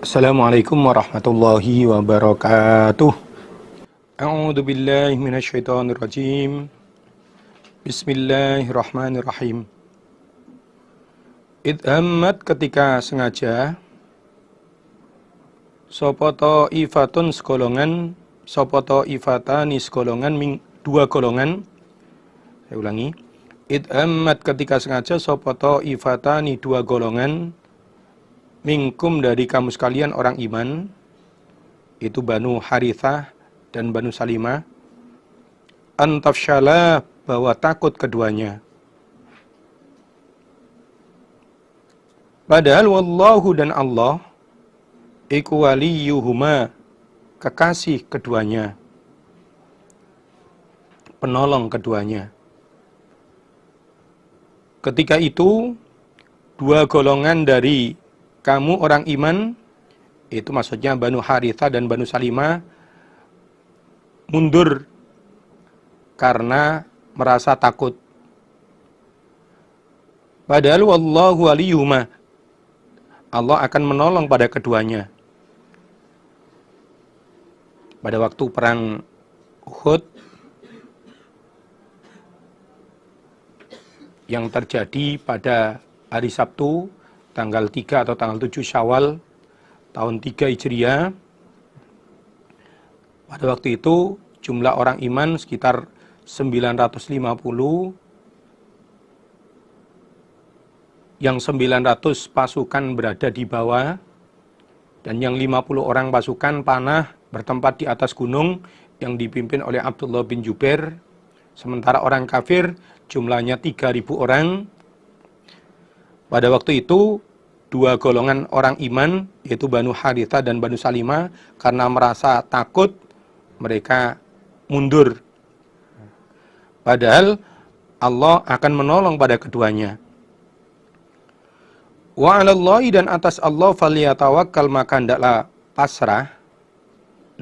Assalamualaikum warahmatullahi wabarakatuh. A'udzu billahi minasyaitonir rajim. Bismillahirrahmanirrahim. Idhammat ketika sengaja sapa ifatun segolongan sapa ifatani segolongan dua golongan. Saya ulangi. Idhammat ketika sengaja sapa ifatani dua golongan minkum dari kamu sekalian orang iman, itu Banu Harithah dan Banu Salimah, antafsyalah bahwa takut keduanya. Padahal wallahu dan Allah iku waliyuhuma, kekasih keduanya, penolong keduanya. Ketika itu dua golongan dari kamu orang iman, itu maksudnya Banu Harithah dan Banu Salimah, mundur karena merasa takut. Padahal wallahu waliyuhuma, Allah akan menolong pada keduanya. Pada waktu perang Uhud yang terjadi pada hari Sabtu tanggal 3 atau tanggal 7 Syawal tahun 3 Hijriah, pada waktu itu jumlah orang iman sekitar 950, yang 900 pasukan berada di bawah, dan yang 50 orang pasukan panah bertempat di atas gunung yang dipimpin oleh Abdullah bin Jubair. Sementara orang kafir jumlahnya 3.000 orang. Pada waktu itu dua golongan orang iman, yaitu Banu Harithah dan Banu Salimah, karena merasa takut mereka mundur. Padahal Allah akan menolong pada keduanya. Wa 'alallahi, dan atas Allah falyatawakkal, maka hendaklah pasrah,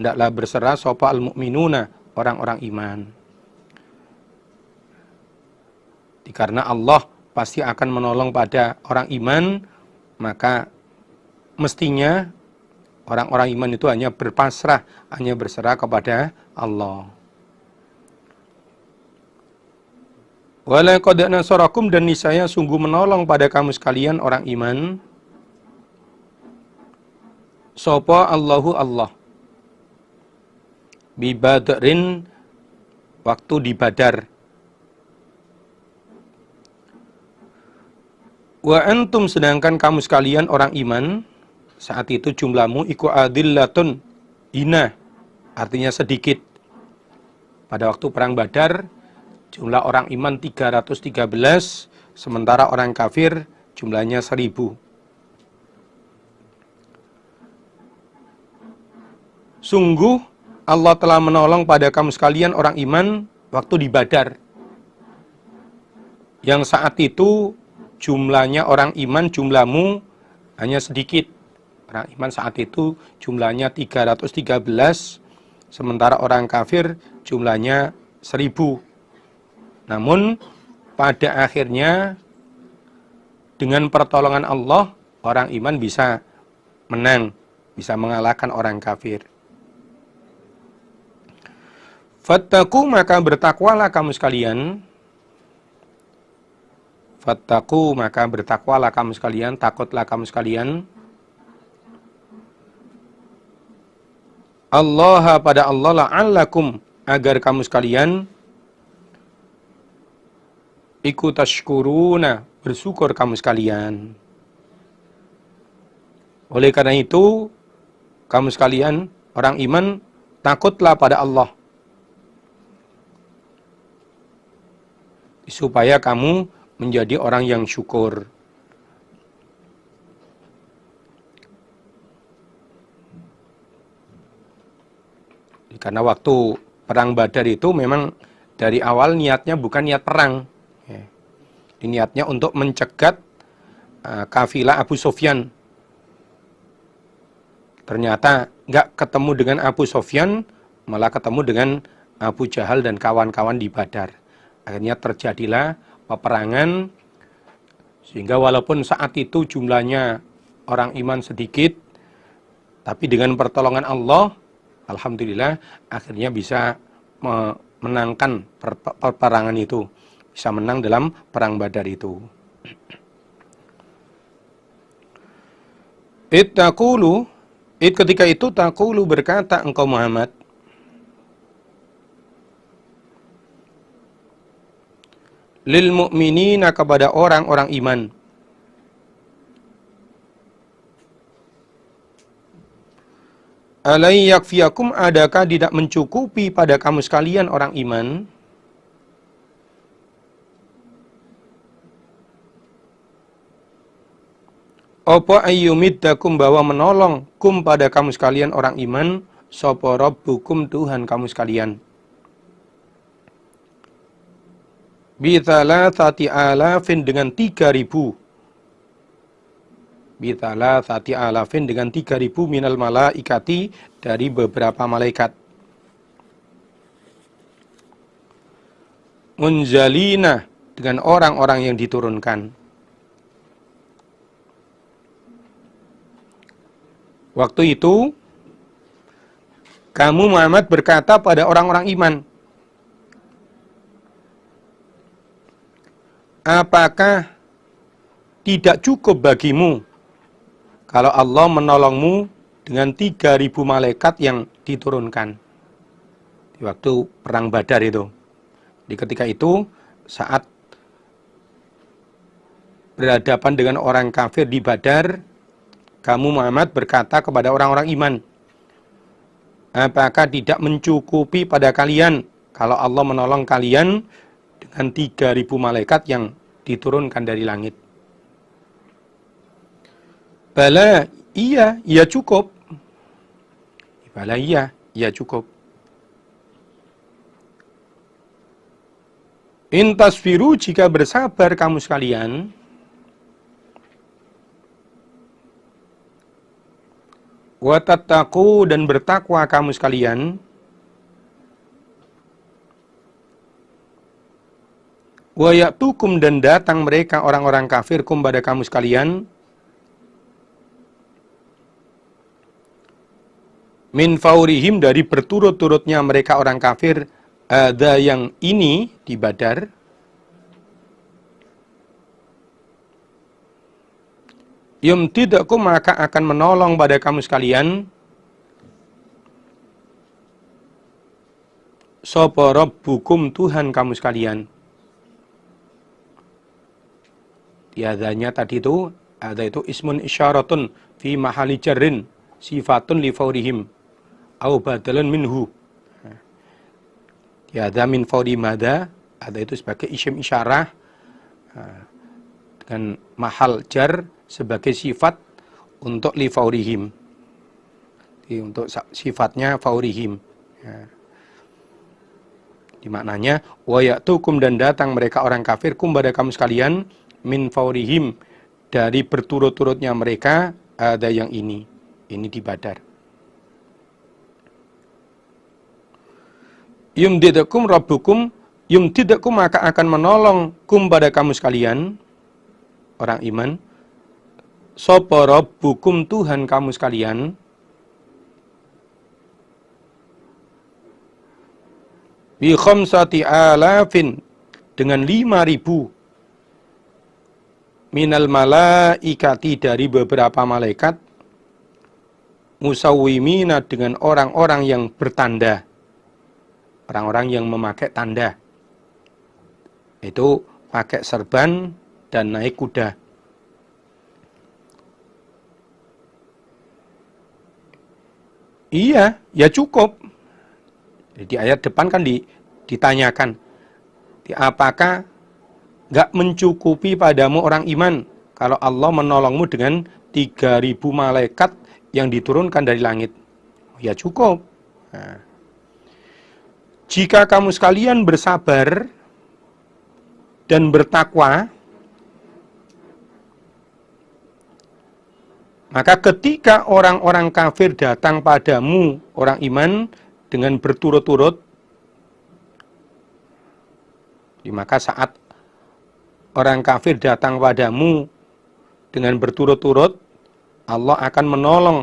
hendaklah berserah sapa al-mu'minuna, orang-orang iman. Karena Allah pasti akan menolong pada orang iman, maka mestinya orang-orang iman itu hanya berpasrah, hanya berserah kepada Allah. Walaqad nasarakum, dan niscaya sungguh menolong pada kamu sekalian orang iman, sapa Allahu Allah, bi Badrin, waktu di Badar. Wa antum, sedangkan kamu sekalian orang iman saat itu jumlahmu iku adillatun, hina, artinya sedikit. Pada waktu perang Badar jumlah orang iman 313, sementara orang kafir jumlahnya 1000. Sungguh Allah telah menolong pada kamu sekalian orang iman waktu di Badar, yang saat itu jumlahnya orang iman, jumlahmu hanya sedikit. Orang iman saat itu jumlahnya 313, sementara orang kafir jumlahnya 1000. Namun pada akhirnya dengan pertolongan Allah, orang iman bisa menang, bisa mengalahkan orang kafir. Fattaku, maka bertakwalah kamu sekalian. Fattaku, maka bertakwalah kamu sekalian, takutlah kamu sekalian. Allah, pada Allah, la'allakum, agar kamu sekalian iku tashkuruna, bersyukur kamu sekalian. Oleh karena itu, kamu sekalian orang iman, takutlah pada Allah, supaya kamu menjadi orang yang syukur. Karena waktu perang Badar itu memang dari awal niatnya bukan niat perang. Niatnya untuk mencegat kafilah Abu Sufyan. Ternyata nggak ketemu dengan Abu Sufyan, malah ketemu dengan Abu Jahal dan kawan-kawan di Badar. Akhirnya terjadilah peperangan, sehingga walaupun saat itu jumlahnya orang iman sedikit, Tapi dengan pertolongan Allah, alhamdulillah, akhirnya bisa memenangkan peperangan itu. Bisa menang dalam perang Badar itu. Ketika itu taqulu berkata engkau Muhammad, lil mu'minina kepada orang-orang iman, alai yakfiyakum, adakah tidak mencukupi pada kamu sekalian orang iman, apa ayyumiddakum, bahwa menolong kum pada kamu sekalian orang iman, sapa rabbukum, Tuhan kamu sekalian, bithalathati alafin, dengan 3.000, bithalathati alafin, dengan 3.000 minal malaikati, dari beberapa malaikat, munzalina, dengan orang-orang yang diturunkan. Waktu itu kamu Muhammad berkata pada orang-orang iman, apakah tidak cukup bagimu kalau Allah menolongmu dengan 3.000 malaikat yang diturunkan di waktu perang Badar itu. Di ketika itu, saat berhadapan dengan orang kafir di Badar, kamu Muhammad berkata kepada orang-orang iman, apakah tidak mencukupi pada kalian kalau Allah menolong kalian dengan 3.000 malaikat yang diturunkan dari langit? Bala, iya, iya cukup. Bala, iya, iya cukup. Intasfiru, jika bersabar kamu sekalian, wa tattaqu, dan bertakwa kamu sekalian, wa ya'tukum, dan datang mereka orang-orang kafir kum pada kamu sekalian, min faurihim, dari berturut-turutnya mereka orang kafir, ada yang ini di Badar, yumtidakum, maka akan menolong pada kamu sekalian, sapa rabbukum, Tuhan kamu sekalian. Tiadanya tadi itu, ada itu ismun isyaratun fi mahali jarrin sifatun li faurihim au badalan minhu. Tiada min fauri mada, ada itu sebagai isim isyarah dengan mahal jar sebagai sifat untuk li faurihim, untuk sifatnya faurihim. Dimaknanya wa ya'tukum, dan datang mereka orang kafir kum pada kamu sekalian, min faurihim, dari berturut-turutnya mereka, ada yang ini di Badar. Yumdidakum rabbukum, yumdidakum, maka akan menolong kum pada kamu sekalian orang iman, sapa rabbukum, Tuhan kamu sekalian, bi khamsati alafin, dengan 5.000 minal malaikati, dari beberapa malaikat, musawwimina, dengan orang-orang yang bertanda, orang-orang yang memakai tanda, itu pakai serban dan naik kuda. Iya, ya cukup. Di ayat depan kan ditanyakan, apakah nggak mencukupi padamu orang iman kalau Allah menolongmu dengan 3.000 malaikat yang diturunkan dari langit? Ya cukup. Nah, jika kamu sekalian bersabar dan bertakwa, maka ketika orang-orang kafir datang padamu, orang iman, dengan berturut-turut, maka saat orang kafir datang padamu dengan berturut-turut, Allah akan menolong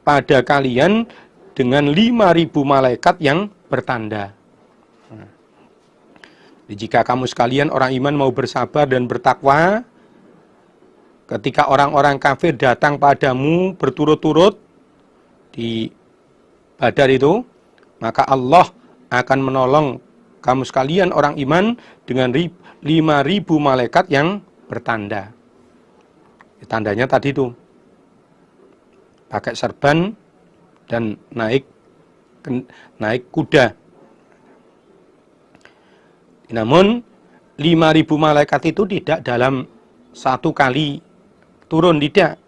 pada kalian dengan 5.000 malaikat yang bertanda. Jika kamu sekalian orang iman mau bersabar dan bertakwa, ketika orang-orang kafir datang padamu berturut-turut di Badar itu, maka Allah akan menolong kamu sekalian orang iman dengan 5.000 malaikat yang bertanda. Tandanya tadi itu, pakai serban dan naik kuda. Namun 5.000 malaikat itu tidak dalam satu kali turun, tidak.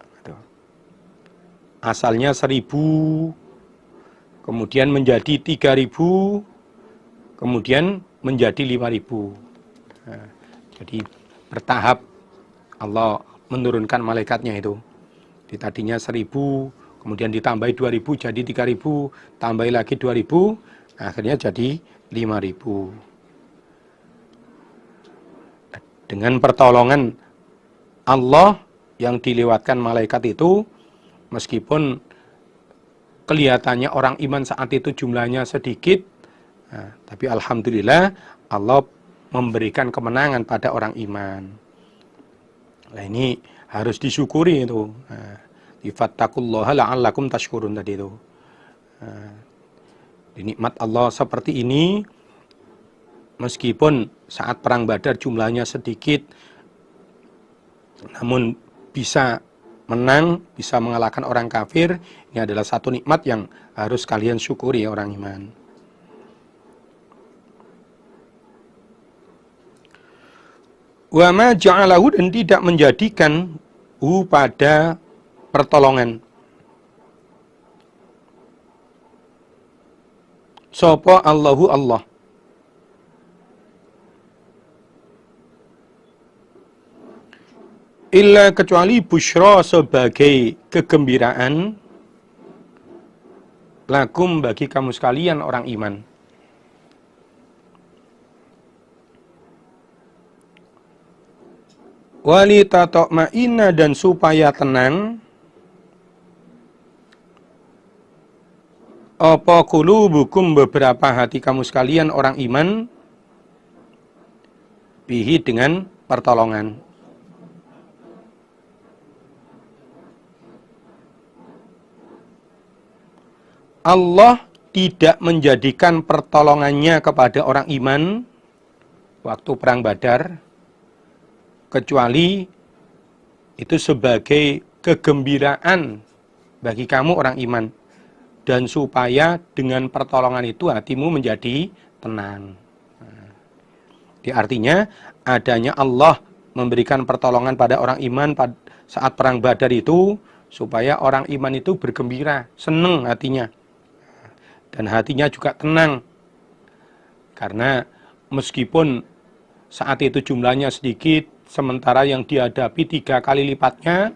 Asalnya 1.000, kemudian menjadi 3.000, kemudian menjadi 5.000. Nah, jadi bertahap Allah menurunkan malaikatnya itu. Tadinya 1.000, kemudian ditambahi 2.000 jadi 3.000, tambahi lagi 2.000, akhirnya jadi 5.000. Dengan pertolongan Allah yang dilewatkan malaikat itu, meskipun kelihatannya orang iman saat itu jumlahnya sedikit, tapi alhamdulillah Allah memberikan kemenangan pada orang iman. Nah, ini harus disyukuri itu. Fattaqullaha la'allakum tashkurun tadi itu. Nikmat Allah seperti ini, meskipun saat perang Badar jumlahnya sedikit, namun bisa menang, bisa mengalahkan orang kafir. Ini adalah satu nikmat yang harus kalian syukuri ya orang iman. Wa ma ja'alahu, dan tidak menjadikan pada pertolongan. Sopo Allahu Allah. Illa kecuali busyra, sebagai kegembiraan, lakum bagi kamu sekalian orang iman. Walitatma'inna, dan supaya tenang, apa qulubukum, beberapa hati kamu sekalian orang iman, bihi, dengan pertolongan. Allah tidak menjadikan pertolongannya kepada orang iman waktu perang Badar, kecuali itu sebagai kegembiraan bagi kamu orang iman, dan supaya dengan pertolongan itu hatimu menjadi tenang. Artinya adanya Allah memberikan pertolongan pada orang iman saat perang Badar itu, supaya orang iman itu bergembira, senang hatinya. Dan hatinya juga tenang. Karena meskipun saat itu jumlahnya sedikit, sementara yang dihadapi 3 kali lipatnya,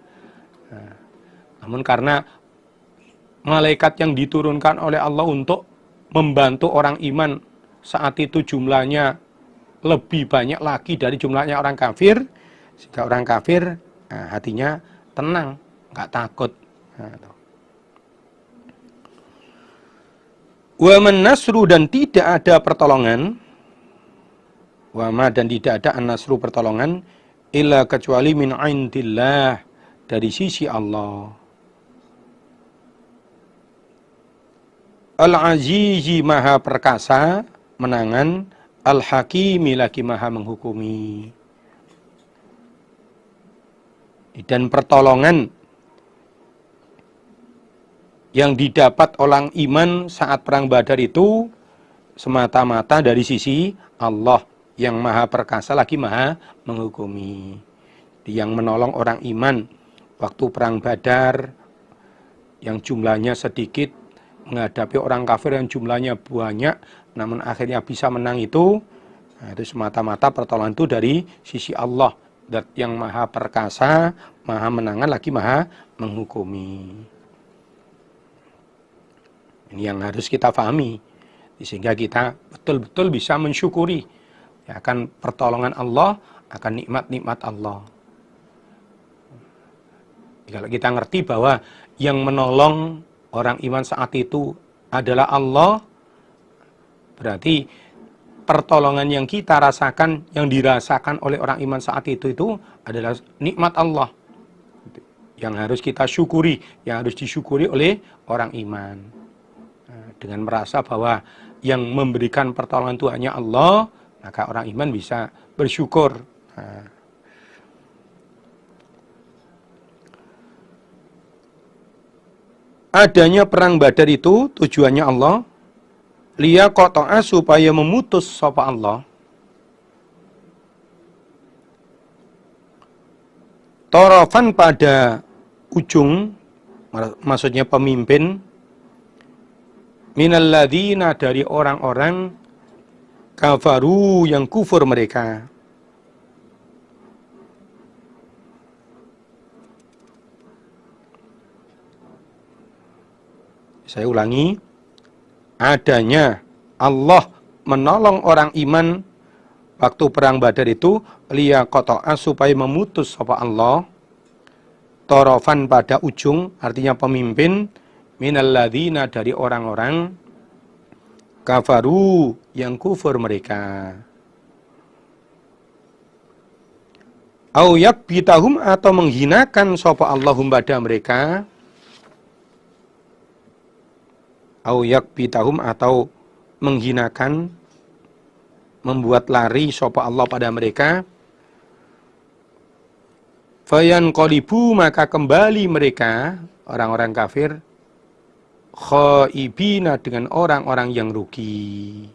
namun karena malaikat yang diturunkan oleh Allah untuk membantu orang iman saat itu jumlahnya lebih banyak lagi dari jumlahnya orang kafir, sehingga orang kafir hatinya tenang, nggak takut. Wa man nasru, dan tidak ada pertolongan, wa ma, dan tidak ada an-nasru pertolongan, illa kecuali min indillah, dari sisi Allah. Al-Azizi, maha perkasa, menangan, Al-Hakimi, lagi maha menghukumi. Dan pertolongan yang didapat orang iman saat perang Badar itu semata-mata dari sisi Allah yang maha perkasa, lagi maha menghukumi. Yang menolong orang iman waktu perang Badar yang jumlahnya sedikit menghadapi orang kafir yang jumlahnya banyak, namun akhirnya bisa menang itu semata-mata pertolongan itu dari sisi Allah, dat yang maha perkasa, maha menangan, lagi maha menghukumi. Ini yang harus kita pahami, sehingga kita betul-betul bisa mensyukuri akan pertolongan Allah, akan nikmat-nikmat Allah. Kalau kita ngerti bahwa yang menolong orang iman saat itu adalah Allah, berarti pertolongan yang kita rasakan, yang dirasakan oleh orang iman saat itu adalah nikmat Allah yang harus kita syukuri, yang harus disyukuri oleh orang iman. Dengan merasa bahwa yang memberikan pertolongan itu hanya Allah, maka orang iman bisa bersyukur. Adanya perang Badar itu tujuannya Allah, liyaqta'a, supaya memutus sapa Allah tarafan, pada ujung, maksudnya pemimpin, minalladzina, dari orang-orang kafaru, yang kufur mereka. Saya ulangi, adanya Allah menolong orang iman waktu perang Badar itu, liyaqta'a, supaya memutus sapa Allah tarafan, pada ujung, artinya pemimpin, minalladzina, dari orang-orang kafaru, yang kufur mereka. Au yakbitahum, atau menghinakan sapa Allahum pada mereka. Au yakbitahum, atau menghinakan, membuat lari sapa Allah pada mereka. Fayanqalibu, maka kembali mereka, orang-orang kafir, khaibina, dengan orang-orang yang rugi.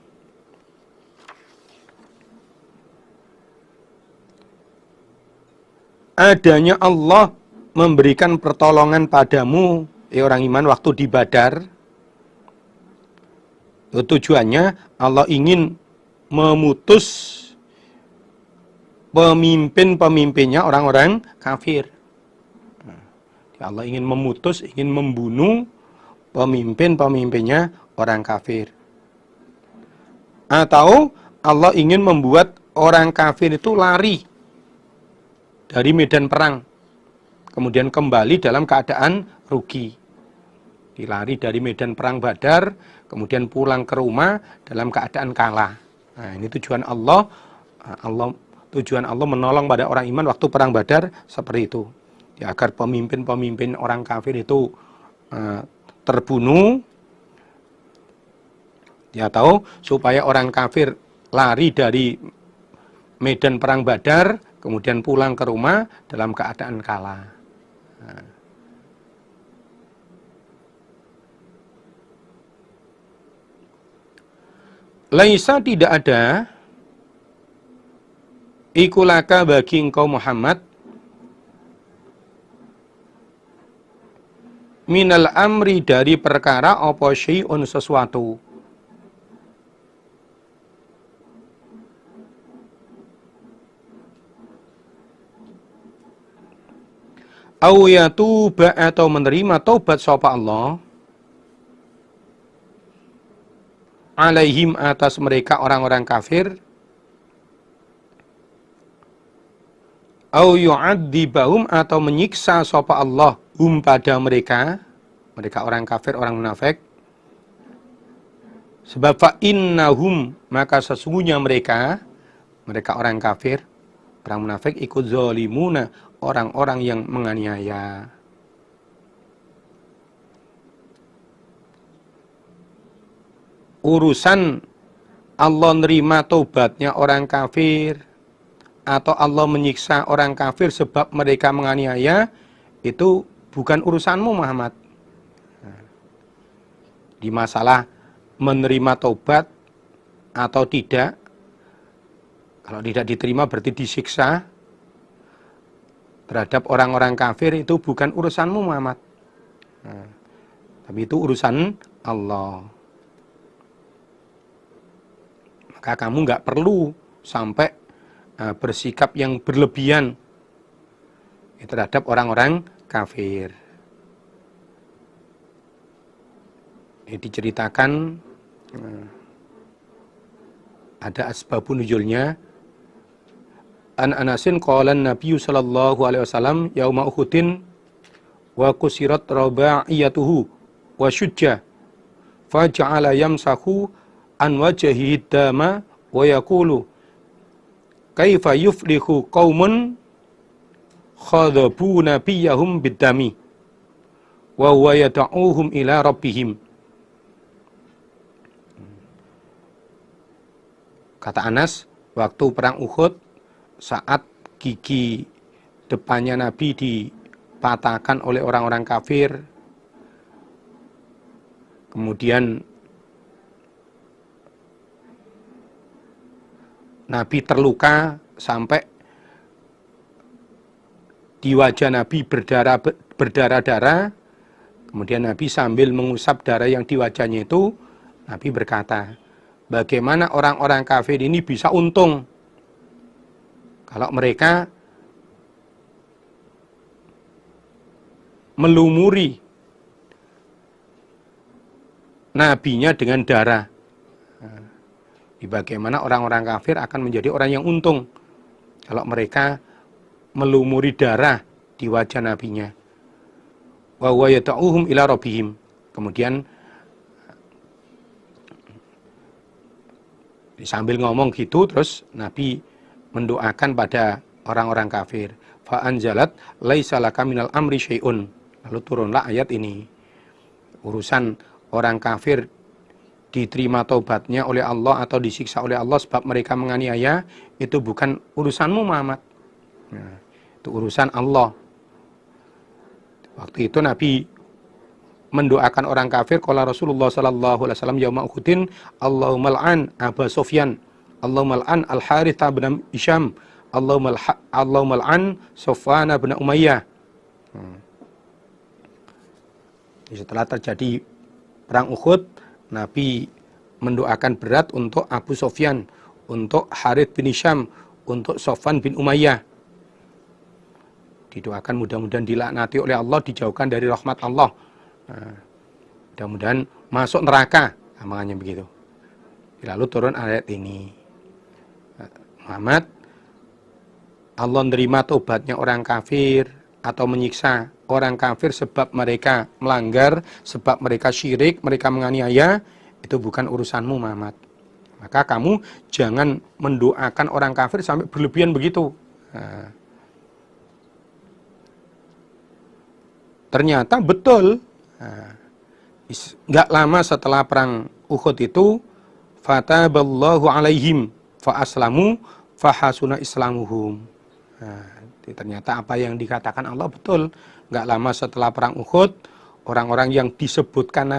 Adanya Allah memberikan pertolongan padamu, orang iman, waktu di Badar, tujuannya Allah ingin memutus pemimpin-pemimpinnya orang-orang kafir. Allah ingin memutus, ingin membunuh pemimpin-pemimpinnya orang kafir. Atau Allah ingin membuat orang kafir itu lari dari medan perang, kemudian kembali dalam keadaan rugi. Dilari dari medan perang Badar, kemudian pulang ke rumah dalam keadaan kalah. Nah, ini tujuan Allah. Tujuan Allah menolong pada orang iman waktu perang Badar seperti itu. Ya, agar pemimpin-pemimpin orang kafir itu terbunuh. Ya, tahu, supaya orang kafir lari dari medan perang Badar, kemudian pulang ke rumah dalam keadaan kalah. Nah. Laisa, tidak ada, ikulaka, bagi engkau Muhammad, minal amri, dari perkara, apa syai'un, sesuatu. Au yatuba, atau menerima taubat sapa Allah, alaihim, atas mereka orang-orang kafir, au yu'adzibahum, atau menyiksa sapa Allah pada mereka orang kafir, orang munafik. Sebab fa innahum, maka sesungguhnya mereka orang kafir, orang munafik, ikut zalimuna, orang-orang yang menganiaya. Urusan Allah nerima taubatnya orang kafir atau Allah menyiksa orang kafir sebab mereka menganiaya, itu bukan urusanmu Muhammad. Di masalah menerima taubat atau tidak, kalau tidak diterima berarti disiksa terhadap orang-orang kafir, itu bukan urusanmu Muhammad. Tapi itu urusan Allah. Maka kamu nggak perlu sampai bersikap yang berlebihan terhadap orang-orang kafir. Ini diceritakan, ada asbabun nuzulnya. An Anasin qala an-nabiy sallallahu alaihi wasallam yauma Uhudin wa kusirat rabaiyatuhu wa syujja faja'ala yamsahu an wajhihi dama wa yaqulu kaifa yuflihu qaumun khadabu nabiyahum bid-dami wa huwa yad'uhum ila rabbihim. Kata Anas, waktu perang Uhud, saat gigi depannya Nabi dipatahkan oleh orang-orang kafir, kemudian Nabi terluka sampai di wajah Nabi berdarah-darah. Kemudian Nabi sambil mengusap darah yang di wajahnya itu, Nabi berkata, bagaimana orang-orang kafir ini bisa untung kalau mereka melumuri nabinya dengan darah. Bagaimana orang-orang kafir akan menjadi orang yang untung kalau mereka melumuri darah di wajah nabinya. Wa huwa yad'uhum ila rabbihim. Kemudian sambil ngomong gitu, terus Nabi mendoakan pada orang-orang kafir. Fa anzalat laisa laka minal amri syai'un. Lalu turunlah ayat ini. Urusan orang kafir diterima taubatnya oleh Allah atau disiksa oleh Allah sebab mereka menganiaya, itu bukan urusanmu Muhammad. Nah, itu urusan Allah. Waktu itu Nabi mendoakan orang kafir, qala Rasulullah sallallahu alaihi wasallam yauma Uhudin, Allahumma al'an Aba Sufyan, Allahumma al'an Al-Harith bin Hisham, Allahumma al'an Safwan bin Umayyah. Setelah terjadi perang Uhud, Nabi mendoakan berat untuk Abu Sufyan, untuk Harith bin Hisham, untuk Safwan bin Umayyah. Didoakan mudah-mudahan dilaknati oleh Allah, dijauhkan dari rahmat Allah. Nah, mudah-mudahan masuk neraka, makanya begitu. Lalu turun ayat ini. Muhammad, Allah menerima tobatnya orang kafir atau menyiksa orang kafir sebab mereka melanggar, sebab mereka syirik, mereka menganiaya, itu bukan urusanmu Muhammad. Maka kamu jangan mendoakan orang kafir sampai berlebihan begitu. Nah, ternyata betul. Nggak lama setelah perang Uhud itu, fataballahu alaihim fa aslamu fa hasuna islamuhum. Ternyata apa yang dikatakan Allah betul. Nggak lama setelah perang Uhud, orang-orang yang disebutkan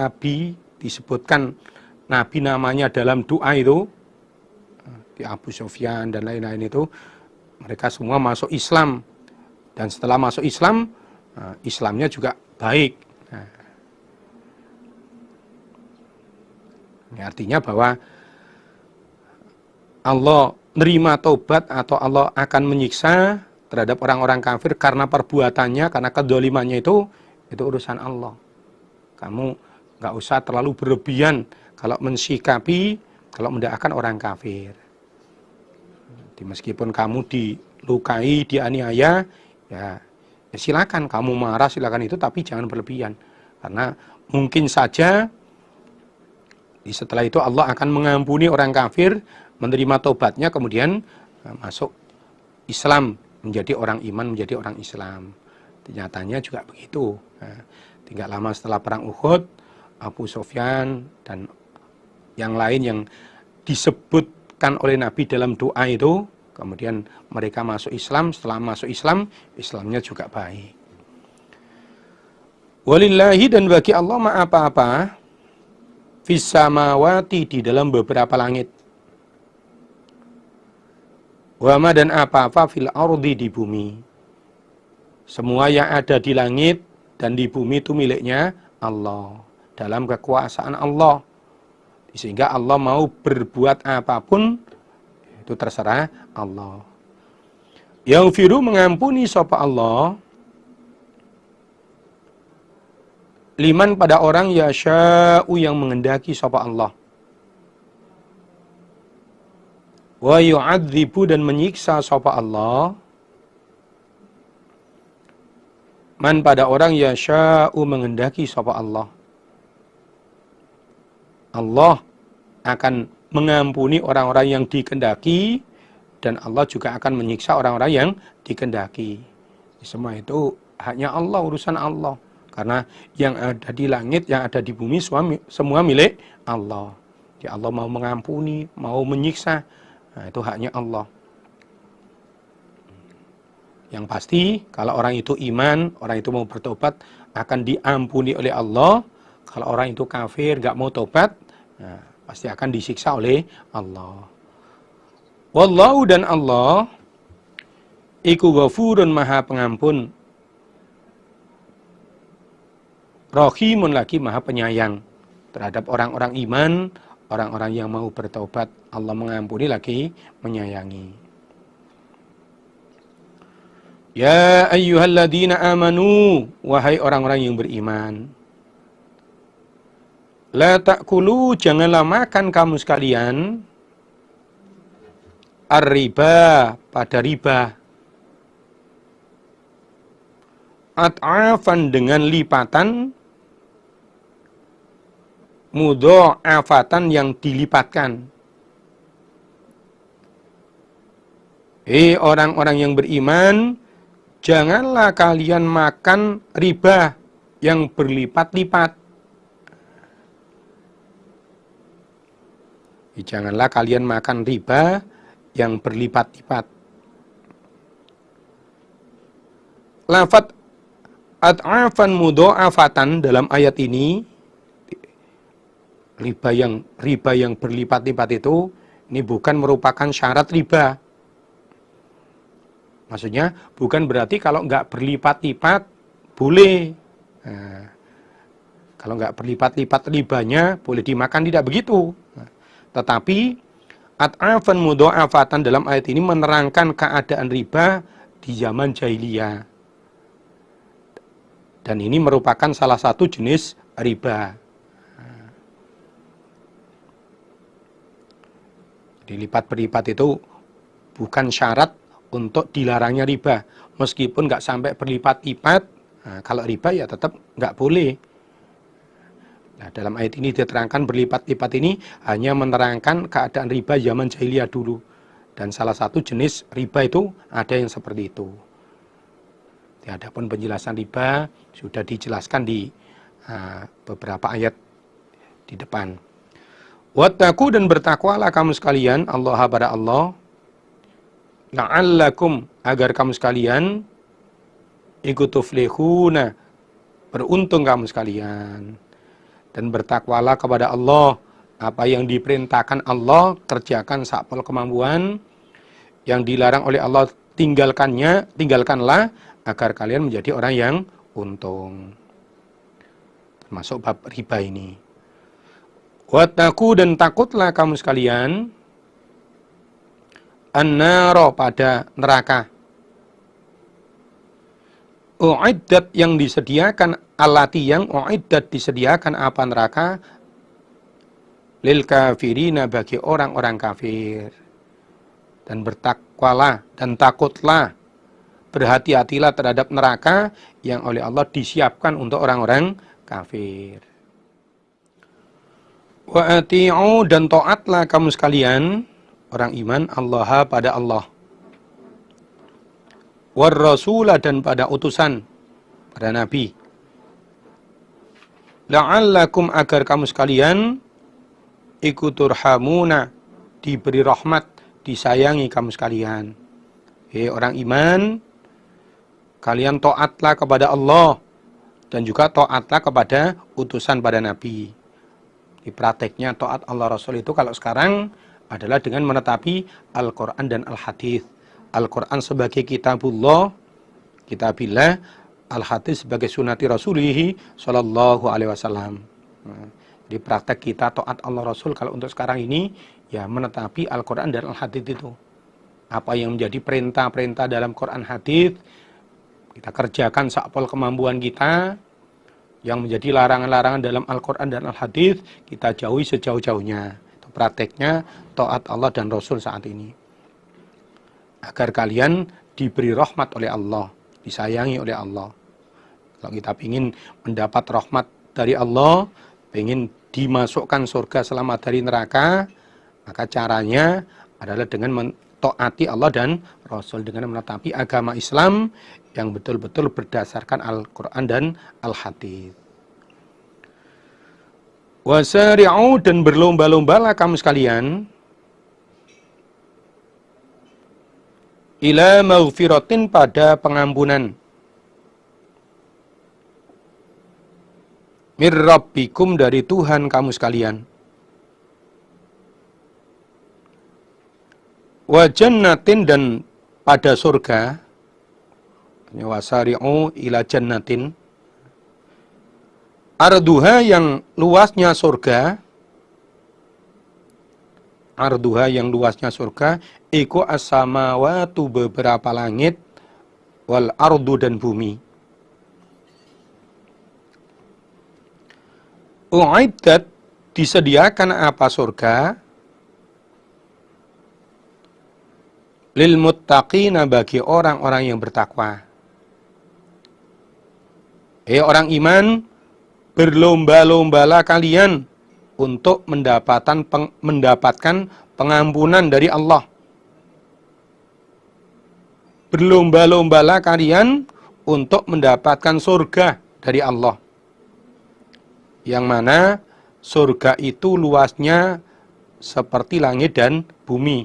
Nabi namanya dalam doa itu, di Abu Sufyan dan lain-lain itu, mereka semua masuk Islam. Dan setelah masuk Islam, Islamnya juga baik. Ini artinya bahwa Allah nerima taubat atau Allah akan menyiksa terhadap orang-orang kafir karena perbuatannya, karena kedzalimannya itu urusan Allah. Kamu nggak usah terlalu berlebihan kalau mensikapi, kalau mendoakan orang kafir. Meskipun kamu dilukai, dianiaya, ya silakan kamu marah, silakan itu, tapi jangan berlebihan. Karena mungkin saja setelah itu Allah akan mengampuni orang kafir, menerima taubatnya, kemudian masuk Islam, menjadi orang iman, menjadi orang Islam. Nyatanya juga begitu. Tidak lama setelah perang Uhud, Abu Sufyan dan yang lain yang disebutkan oleh Nabi dalam doa itu, kemudian mereka masuk Islam. Setelah masuk Islam, Islamnya juga baik. Walillahi, dan bagi Allah ma apa-apa fis samawati, di dalam beberapa langit, wama, dan apa-apa fil ardi, di bumi. Semua yang ada di langit dan di bumi itu miliknya Allah, dalam kekuasaan Allah. Sehingga Allah mau berbuat apapun itu terserah Allah. Yaghfiru, mengampuni sapa Allah, liman, pada orang yasya'u, yang menghendaki sapa Allah. Wa yu'adzibu, dan menyiksa sapa Allah, man, pada orang yasya'u, menghendaki sapa Allah. Allah akan mengampuni orang-orang yang dikehendaki, dan Allah juga akan menyiksa orang-orang yang dikehendaki. Semua itu haknya Allah, urusan Allah. Karena yang ada di langit, yang ada di bumi, semua milik Allah. Ya Allah mau mengampuni, mau menyiksa, nah, itu haknya Allah. Yang pasti, kalau orang itu iman, orang itu mau bertobat, akan diampuni oleh Allah. Kalau orang itu kafir, gak mau tobat, nah, pasti akan disiksa oleh Allah. Wallahu, dan Allah iku ghafurun, maha pengampun, rahimun, lagi maha penyayang terhadap orang-orang iman, orang-orang yang mau bertobat. Allah mengampuni lagi menyayangi. Ya ayyuhalladzina amanu, wahai orang-orang yang beriman, la ta'kulu, janganlah makan kamu sekalian, ar-riba, pada riba, at'afan, dengan lipatan, mudha'afatan, yang dilipatkan. Orang-orang yang beriman, janganlah kalian makan riba yang berlipat-lipat. Janganlah kalian makan riba yang berlipat-lipat. Lafadz at'afan mudha'afatan dalam ayat ini, riba yang berlipat-lipat itu, ini bukan merupakan syarat riba. Maksudnya bukan berarti kalau nggak berlipat-lipat boleh. Nah, kalau nggak berlipat-lipat ribanya boleh dimakan, tidak begitu. Tetapi at'afan mudha'afatan dalam ayat ini menerangkan keadaan riba di zaman jahiliyah. Dan ini merupakan salah satu jenis riba. Dilipat berlipat itu bukan syarat untuk dilarangnya riba. Meskipun nggak sampai berlipat-lipat, nah, kalau riba ya tetap nggak boleh. Nah, dalam ayat ini diterangkan berlipat-lipat ini hanya menerangkan keadaan riba zaman jahiliyah dulu. Dan salah satu jenis riba itu ada yang seperti itu. Adapun penjelasan riba sudah dijelaskan di beberapa ayat di depan. Wattaqu, dan bertakwalah kamu sekalian Allah pada Allah, la'allakum, agar kamu sekalian, ikutuflihuna, beruntung kamu sekalian. Dan bertakwalah kepada Allah, apa yang diperintahkan Allah kerjakan sakpol kemampuan, yang dilarang oleh Allah tinggalkanlah, agar kalian menjadi orang yang untung. Termasuk bab riba ini. Wattaqu, dan takutlah kamu sekalian, an-naro, pada neraka, u'iddat, yang disediakan, allati, yang u'iddat, disediakan apa neraka, lil kafirina, bagi orang-orang kafir. Dan bertakwalah dan takutlah, berhati-hatilah terhadap neraka yang oleh Allah disiapkan untuk orang-orang kafir. Wa ati'u, dan taatlah kamu sekalian orang iman, Allah, pada Allah, war rasulah, dan pada utusan, pada nabi, la'allakum, agar kamu sekalian, ikuturhamuna, diberi rahmat, disayangi kamu sekalian. Orang iman, kalian taatlah kepada Allah dan juga taatlah kepada utusan pada nabi. Di prakteknya taat Allah Rasul itu kalau sekarang adalah dengan menetapi Al-Quran dan Al-Hadis. Al-Quran sebagai kitabullah, kitabillah, Al-Hadis sebagai sunnati Rasulih Sallallahu Alaihi Wasallam. Di praktek kita taat Allah Rasul kalau untuk sekarang ini, ya menetapi Al-Quran dan Al-Hadis itu. Apa yang menjadi perintah-perintah dalam Quran Hadis, kita kerjakan sakpol kemampuan kita. Yang menjadi larangan-larangan dalam Al-Quran dan Al-Hadis, kita jauhi sejauh-jauhnya. Itu prakteknya taat Allah dan Rasul saat ini. Agar kalian diberi rahmat oleh Allah, disayangi oleh Allah. Kalau kita ingin mendapat rahmat dari Allah, pengen dimasukkan surga selamat dari neraka, maka caranya adalah dengan mentaati Allah dan Rasul, dengan menetapi agama Islam yang betul-betul berdasarkan Al-Quran dan Al-Hadits. Wasari'u, dan berlomba-lombalah kamu sekalian, ila maghfiratin, pada pengampunan, mir rabbikum, dari Tuhan kamu sekalian, wa jannatin, dan pada surga, wasari'u ila jannatin, arduha, yang luasnya surga, arduha, yang luasnya surga, iku as-samawatu, beberapa langit, wal ardu, dan bumi. U'iddat, disediakan apa surga, lil muttaqina, bagi orang-orang yang bertakwa. Orang iman, berlomba-lombalah kalian untuk mendapatkan pengampunan dari Allah. Berlomba-lombalah kalian untuk mendapatkan surga dari Allah. Yang mana surga itu luasnya seperti langit dan bumi.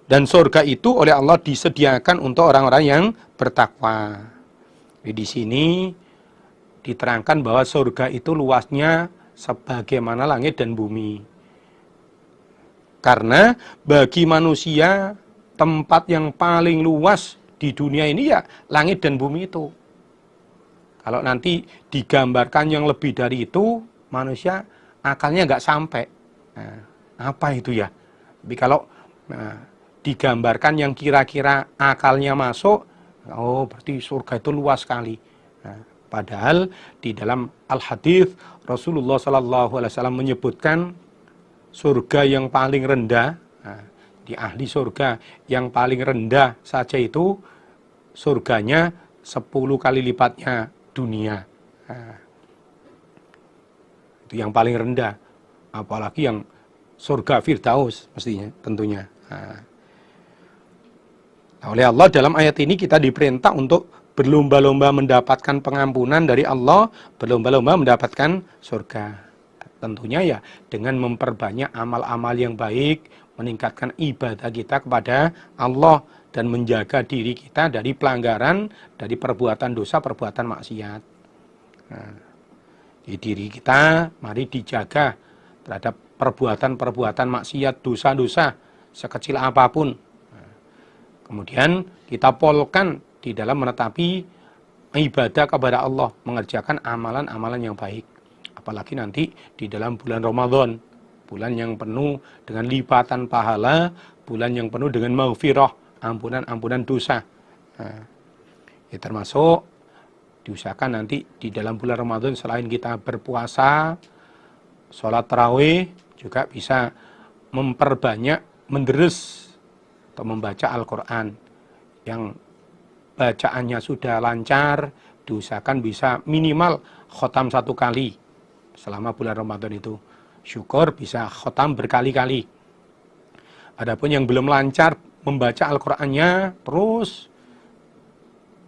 Dan surga itu oleh Allah disediakan untuk orang-orang yang bertakwa. Di sini diterangkan bahwa surga itu luasnya sebagaimana langit dan bumi. Karena bagi manusia tempat yang paling luas di dunia ini ya langit dan bumi itu. Kalau nanti digambarkan yang lebih dari itu, manusia akalnya nggak sampai. Nah, apa itu ya? Tapi kalau digambarkan yang kira-kira akalnya masuk, oh berarti surga itu luas sekali. Nah, padahal di dalam Al-Hadits Rasulullah SAW menyebutkan surga yang paling rendah, di ahli surga yang paling rendah saja itu surganya 10 kali lipatnya dunia. Itu yang paling rendah. Apalagi yang surga Firdaus mestinya tentunya. Oleh Allah dalam ayat ini kita diperintah untuk berlomba-lomba mendapatkan pengampunan dari Allah, berlomba-lomba mendapatkan surga. Tentunya ya dengan memperbanyak amal-amal yang baik, meningkatkan ibadah kita kepada Allah dan menjaga diri kita dari pelanggaran, dari perbuatan dosa, perbuatan maksiat. Di diri kita mari dijaga terhadap perbuatan-perbuatan maksiat, dosa-dosa sekecil apapun. Kemudian kita polkan di dalam menetapi ibadah kepada Allah, mengerjakan amalan-amalan yang baik. Apalagi nanti di dalam bulan Ramadan, bulan yang penuh dengan lipatan pahala, bulan yang penuh dengan maghfirah, ampunan-ampunan dosa. Ya termasuk diusahakan nanti di dalam bulan Ramadan selain kita berpuasa, sholat tarawih, juga bisa memperbanyak, menderes atau membaca Al-Quran yang bacaannya sudah lancar, diusahakan bisa minimal khotam 1 kali selama bulan Ramadan itu. Syukur bisa khotam berkali-kali. Adapun yang belum lancar membaca Al-Qurannya, terus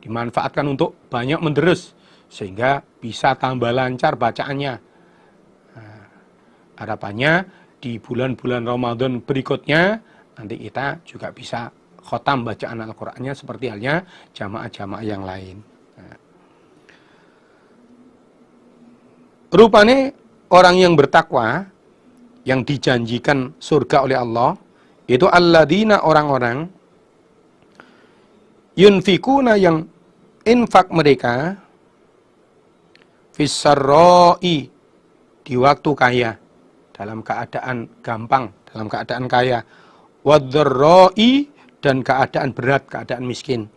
dimanfaatkan untuk banyak menderes sehingga bisa tambah lancar bacaannya. Harapannya di bulan-bulan Ramadan berikutnya nanti kita juga bisa khotam bacaan Al-Qur'annya seperti halnya jamaah-jamaah yang lain. Rupanya orang yang bertakwa yang dijanjikan surga oleh Allah itu alladzina, orang-orang yunfikuna, yang infak mereka fissarra'i, di waktu kaya, dalam keadaan gampang, dalam keadaan kaya, wadzarra'i, dan keadaan berat, keadaan miskin,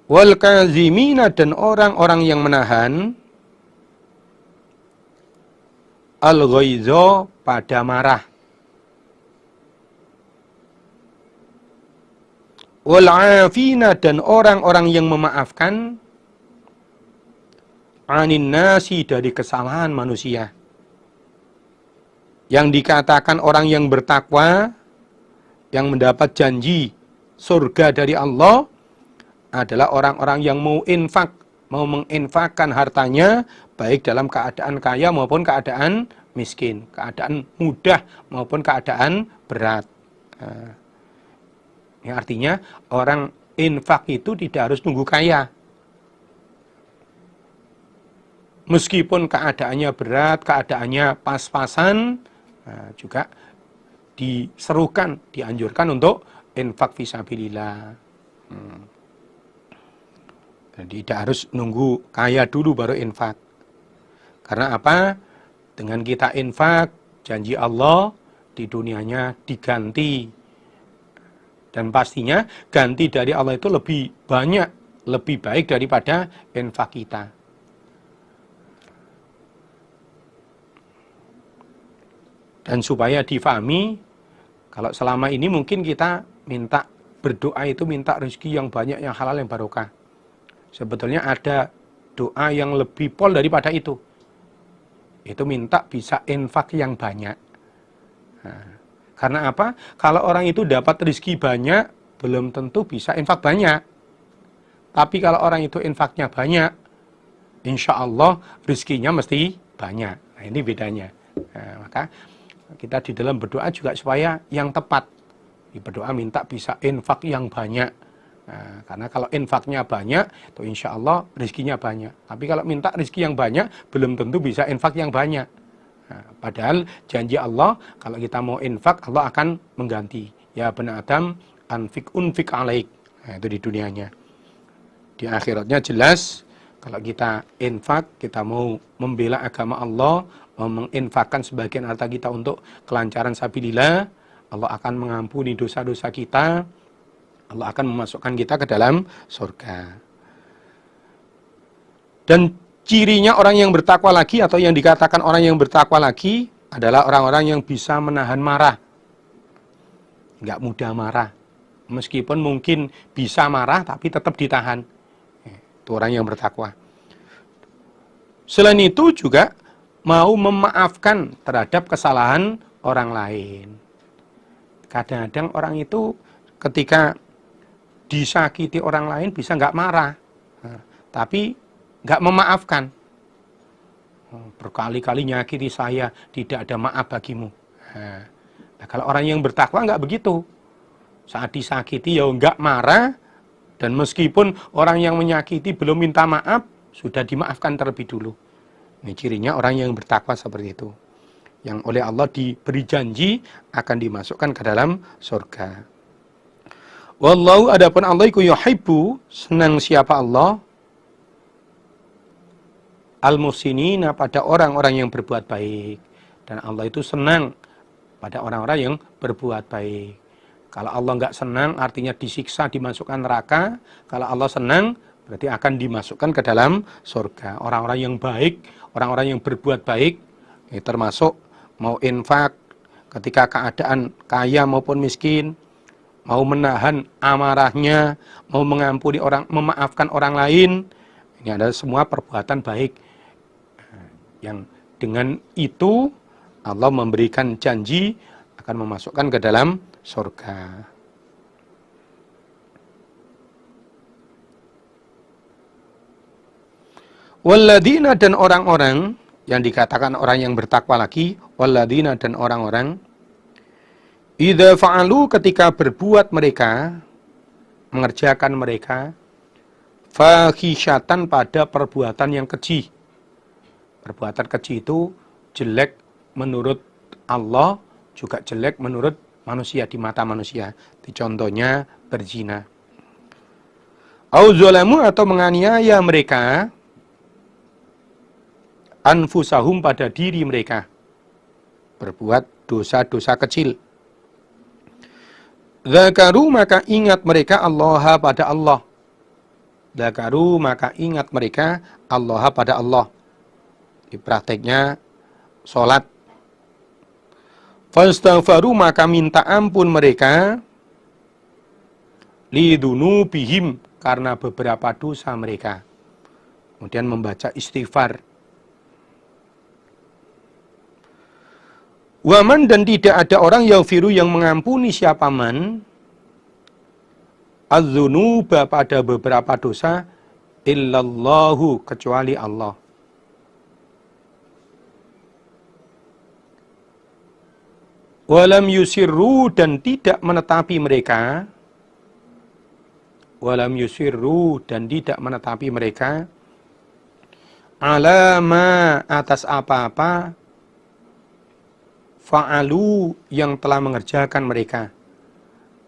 wal kazimina, dan orang-orang yang menahan al-ghaiza, pada marah, wal afina, dan orang-orang yang memaafkan anin nasi, dari kesalahan manusia. Yang dikatakan orang yang bertakwa, yang mendapat janji surga dari Allah, adalah orang-orang yang mau infak, mau menginfakkan hartanya, baik dalam keadaan kaya maupun keadaan miskin, keadaan mudah maupun keadaan berat. Ini artinya orang infak itu tidak harus nunggu kaya. Meskipun keadaannya berat, keadaannya pas-pasan, juga diserukan, dianjurkan untuk infak fisabilillah. Jadi tidak harus nunggu kaya dulu baru infak. Karena apa? Dengan kita infak, janji Allah di dunianya diganti. Dan pastinya ganti dari Allah itu lebih banyak, lebih baik daripada infak kita. Dan supaya difahami, kalau selama ini mungkin kita minta berdoa itu minta rezeki yang banyak, yang halal, yang barokah. Sebetulnya ada doa yang lebih pol daripada itu. Itu minta bisa infak yang banyak. Karena apa? Kalau orang itu dapat rezeki banyak, belum tentu bisa infak banyak. Tapi kalau orang itu infaknya banyak, insya Allah rezekinya mesti banyak. Nah, ini bedanya. Maka kita di dalam berdoa juga supaya yang tepat. Di berdoa minta bisa infak yang banyak. Karena kalau infaknya banyak, itu insya Allah rezekinya banyak. Tapi kalau minta rezeki yang banyak, belum tentu bisa infak yang banyak. Padahal janji Allah, kalau kita mau infak, Allah akan mengganti. Ya bani Adam, unfik alaik. Itu di dunianya. Di akhiratnya jelas, kalau kita infak, kita mau membela agama Allah, mau menginfakkan sebagian harta kita untuk kelancaran sabilillah, Allah akan mengampuni dosa-dosa kita, Allah akan memasukkan kita ke dalam surga. Dan cirinya orang yang bertakwa lagi, atau yang dikatakan orang yang bertakwa lagi, adalah orang-orang yang bisa menahan marah. Nggak mudah marah. Meskipun mungkin bisa marah, tapi tetap ditahan. Itu orang yang bertakwa. Selain itu juga mau memaafkan terhadap kesalahan orang lain. Kadang-kadang orang itu ketika disakiti orang lain bisa nggak marah, tapi nggak memaafkan. Berkali-kali nyakiti saya, tidak ada maaf bagimu. Nah, kalau orang yang bertakwa nggak begitu. Saat disakiti ya nggak marah, dan meskipun orang yang menyakiti belum minta maaf, sudah dimaafkan terlebih dulu. Ini cirinya orang yang bertakwa seperti itu. Yang oleh Allah diberi janji akan dimasukkan ke dalam surga. Wallahu, adapun Allah iku yuhibbu, senang siapa Allah, al-muhsinina, pada orang-orang yang berbuat baik. Dan Allah itu senang pada orang-orang yang berbuat baik. Kalau Allah nggak senang, artinya disiksa, dimasukkan neraka. Kalau Allah senang, berarti akan dimasukkan ke dalam surga. Orang-orang yang baik, orang-orang yang berbuat baik, termasuk mau infak ketika keadaan kaya maupun miskin, mau menahan amarahnya, mau mengampuni orang, memaafkan orang lain. Ini adalah semua perbuatan baik. Yang dengan itu Allah memberikan janji akan memasukkan ke dalam surga. Walladina, dan orang-orang yang dikatakan orang yang bertakwa lagi, walladina, dan orang-orang idza fa'alu, ketika berbuat mereka, mengerjakan mereka, fahisyatan, pada perbuatan yang keji. Perbuatan keji itu jelek menurut Allah, juga jelek menurut manusia, di mata manusia. Contohnya berzina. Au zalamu, atau menganiaya mereka, anfusahum, pada diri mereka, berbuat dosa-dosa kecil. Dzakaru, maka ingat mereka Allah, pada Allah. Dzakaru, maka ingat mereka Allah, pada Allah. Di prakteknya sholat. Fastaghfaru, maka minta ampun mereka, lidunubihim, karena beberapa dosa mereka. kemudian membaca istighfar. Waman, dan tidak ada orang yaghfiru yang mengampuni siapa man az-dzunuba pada beberapa dosa illallahu, kecuali Allah. Walam yusirru, dan tidak menetapi mereka. Walam yusirru, dan tidak menetapi mereka alama, atas apa-apa fa'alu, yang telah mengerjakan mereka.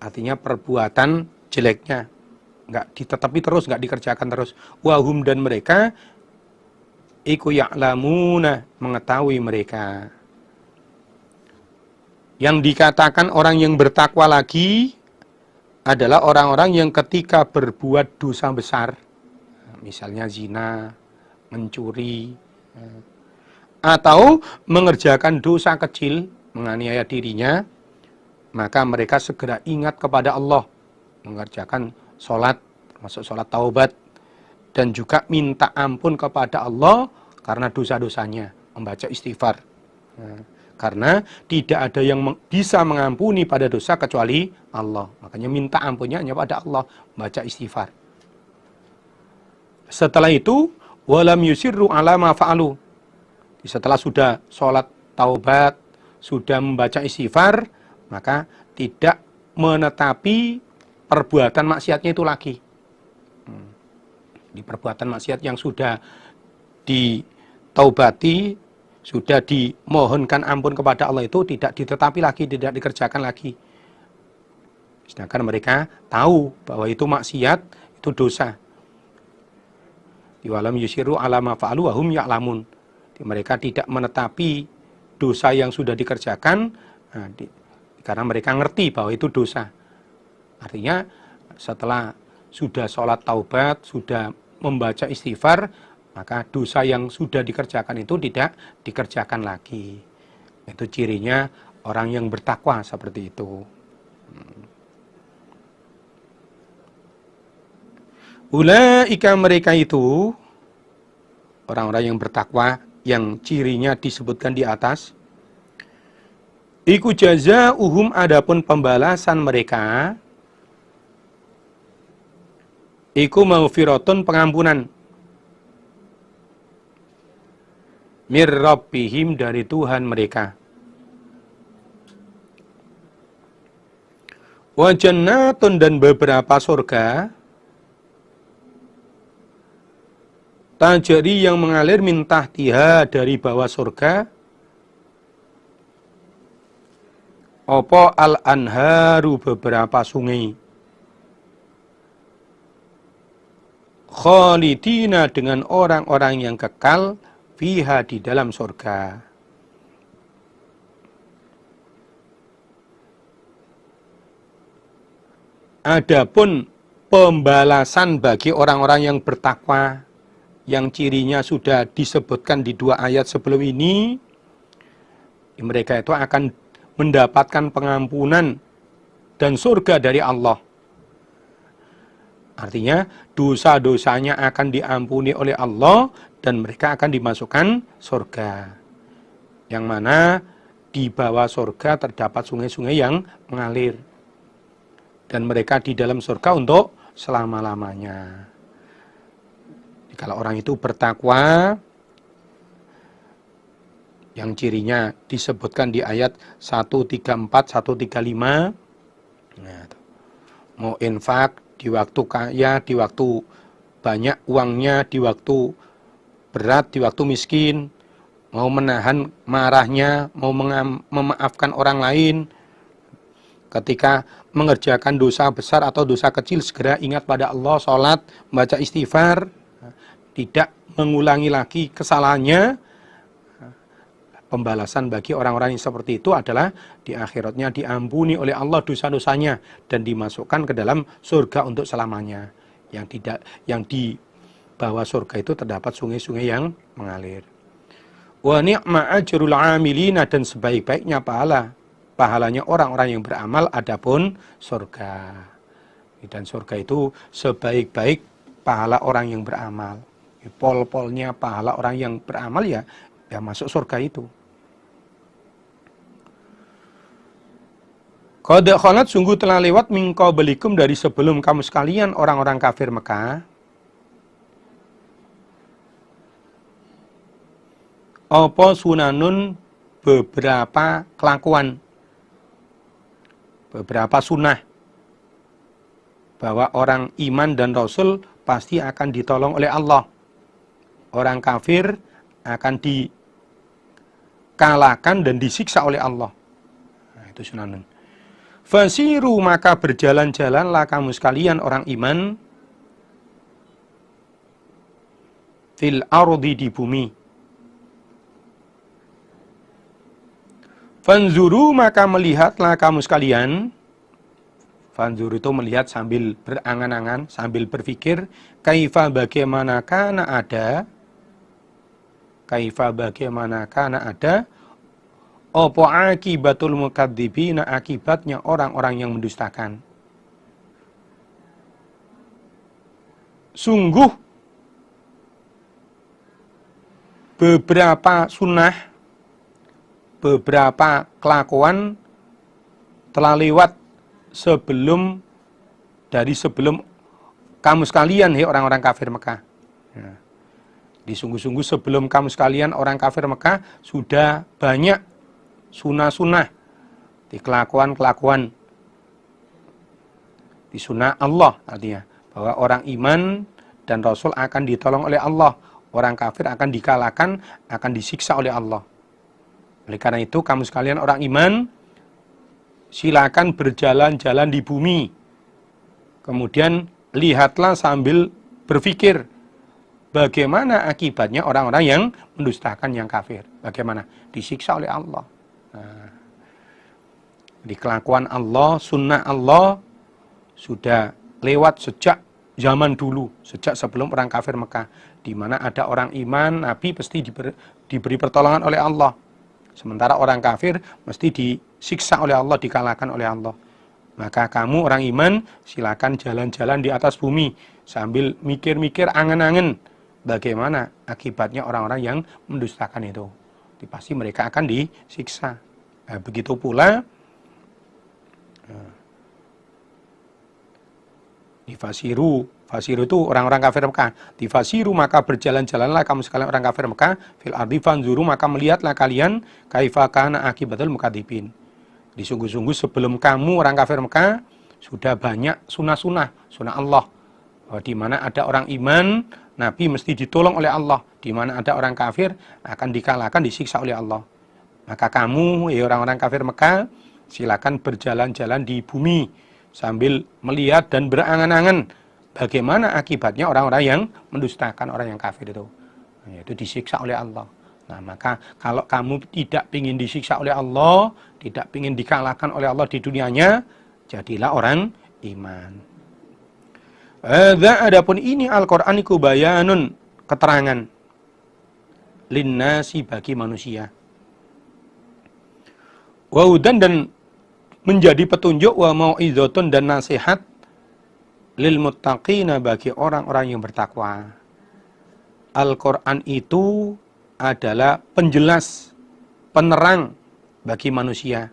Artinya perbuatan jeleknya nggak ditetapi terus, nggak dikerjakan terus. Wahum, dan mereka iku ya'lamuna, mengetahui mereka. Yang dikatakan orang yang bertakwa lagi adalah orang-orang yang ketika berbuat dosa besar, misalnya zina, mencuri, atau mengerjakan dosa kecil, menganiaya dirinya, maka mereka segera ingat kepada Allah, mengerjakan sholat, termasuk sholat taubat, dan juga minta ampun kepada Allah karena dosa-dosanya, membaca istighfar. Karena tidak ada yang bisa mengampuni pada dosa kecuali Allah. Makanya minta ampunnya hanya pada Allah, membaca istighfar. Setelah itu, walam yusirru ala ma fa'alu. Setelah sudah sholat taubat, sudah membaca istighfar, maka tidak menetapi perbuatan maksiatnya itu lagi. Di perbuatan maksiat yang sudah ditaubati, sudah dimohonkan ampun kepada Allah itu tidak ditetapi lagi, tidak dikerjakan lagi. Sedangkan mereka tahu bahwa itu maksiat, itu dosa. Walam yusiru ala ma fa'alu wa hum ya'lamun. Mereka tidak menetapi dosa yang sudah dikerjakan, karena mereka ngerti bahwa itu dosa. Artinya setelah sudah sholat taubat, sudah membaca istighfar, maka dosa yang sudah dikerjakan itu tidak dikerjakan lagi. Itu cirinya orang yang bertakwa seperti itu. Ulaika, mereka itu orang-orang yang bertakwa, yang cirinya disebutkan di atas. Iku jazaa'uhum, adapun pembalasan mereka, iku maghfiratun, pengampunan, mir rabbihim, dari Tuhan mereka, wa jannatun, dan beberapa surga, tajri, yang mengalir min tahtiha, dari bawah surga, opo al-anharu, beberapa sungai, khalidina, dengan orang-orang yang kekal, fiha, di dalam surga. Adapun pembalasan bagi orang-orang yang bertakwa, yang cirinya sudah disebutkan di 2 ayat sebelum ini, mereka itu akan mendapatkan pengampunan dan surga dari Allah. Artinya dosa-dosanya akan diampuni oleh Allah dan mereka akan dimasukkan surga. Yang mana di bawah surga terdapat sungai-sungai yang mengalir. Dan mereka di dalam surga untuk selama-lamanya. Kalau orang itu bertakwa, yang cirinya disebutkan di ayat 134, 135, mau infak di waktu kaya, di waktu banyak uangnya, di waktu berat, di waktu miskin, mau menahan marahnya, mau memaafkan orang lain, ketika mengerjakan dosa besar atau dosa kecil, segera ingat pada Allah, sholat, membaca istighfar, tidak mengulangi lagi kesalahannya. Pembalasan bagi orang-orang yang seperti itu adalah di akhiratnya diampuni oleh Allah dosa-dosanya dan dimasukkan ke dalam surga untuk selamanya. Yang di bawah surga itu terdapat sungai-sungai yang mengalir. Wa ni'ma ajrul 'amilina, dan sebaik-baiknya pahalanya orang-orang yang beramal adapun surga. Dan surga itu sebaik-baik pahala orang yang beramal. Pol-polnya pahala orang yang beramal ya masuk surga itu. Qad khalat, sungguh telah lewat min qablikum, dari sebelum kamu sekalian orang-orang kafir Mekah, apa sunanun, beberapa kelakuan, beberapa sunnah, bahwa orang iman dan Rasul pasti akan ditolong oleh Allah. Orang kafir akan dikalahkan dan disiksa oleh Allah. Nah, itu sunanun. Fasiru, maka berjalan-jalanlah kamu sekalian orang iman, fil ardi, di bumi. Fanzuru, maka melihatlah kamu sekalian. Fanzuru itu melihat sambil berangan-angan, sambil berpikir. Kaifa, bagaimana kana ada. Kaifa, bagaimana kana ada. Apa akibatul mukadzibina, akibatnya orang-orang yang mendustakan. Sungguh beberapa sunnah, beberapa kelakuan telah lewat sebelum kamu sekalian, hei orang-orang kafir Mekah. Ya. Disungguh-sungguh sebelum kamu sekalian orang kafir Mekah sudah banyak sunnah-sunnah, di kelakuan-kelakuan, di sunnah Allah, artinya bahwa orang iman dan Rasul akan ditolong oleh Allah, orang kafir akan dikalahkan, akan disiksa oleh Allah. Oleh karena itu kamu sekalian orang iman, silakan berjalan-jalan di bumi, kemudian lihatlah sambil berpikir, bagaimana akibatnya orang-orang yang mendustakan, yang kafir, bagaimana disiksa oleh Allah. Nah, di kelakuan Allah, sunnah Allah sudah lewat sejak zaman dulu, sejak sebelum orang kafir Mekah, di mana ada orang iman, Nabi pasti diberi pertolongan oleh Allah, sementara orang kafir mesti disiksa oleh Allah, dikalahkan oleh Allah. Maka kamu orang iman silakan jalan-jalan di atas bumi sambil mikir-mikir, angen-angen bagaimana akibatnya orang-orang yang mendustakan itu. Pasti mereka akan disiksa. Nah, begitu pula difasiru, fasiru itu orang-orang kafir Mekah. Difasiru, maka berjalan-jalanlah kamu sekalian orang kafir Mekah, fil ardi fanzuru, maka melihatlah kalian kaifa kana akibatul mukadzibin. Disungguh-sungguh sebelum kamu orang kafir Mekah sudah banyak sunnah-sunnah, sunnah Allah. Di mana ada orang iman, Nabi mesti ditolong oleh Allah. Di mana ada orang kafir, akan dikalahkan, disiksa oleh Allah. Maka kamu, ya orang-orang kafir Mekah, silakan berjalan-jalan di bumi sambil melihat dan berangan-angan bagaimana akibatnya orang-orang yang mendustakan, orang yang kafir itu. Yaitu disiksa oleh Allah. Nah, maka kalau kamu tidak ingin disiksa oleh Allah, tidak ingin dikalahkan oleh Allah di dunianya, jadilah orang iman. Adapun ini Al-Qur'an iku bayanun, keterangan, linnasi, bagi manusia, wa hudan, dan menjadi petunjuk, wa mau'izatun, dan nasihat, lil muttaqina, bagi orang-orang yang bertakwa. Al-Qur'an itu adalah penjelas, penerang bagi manusia,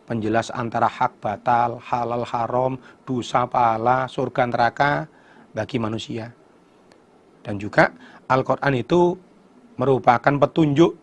penjelas antara hak batal, halal haram, dosa pahala, surga neraka bagi manusia. Dan juga Al-Qur'an itu merupakan petunjuk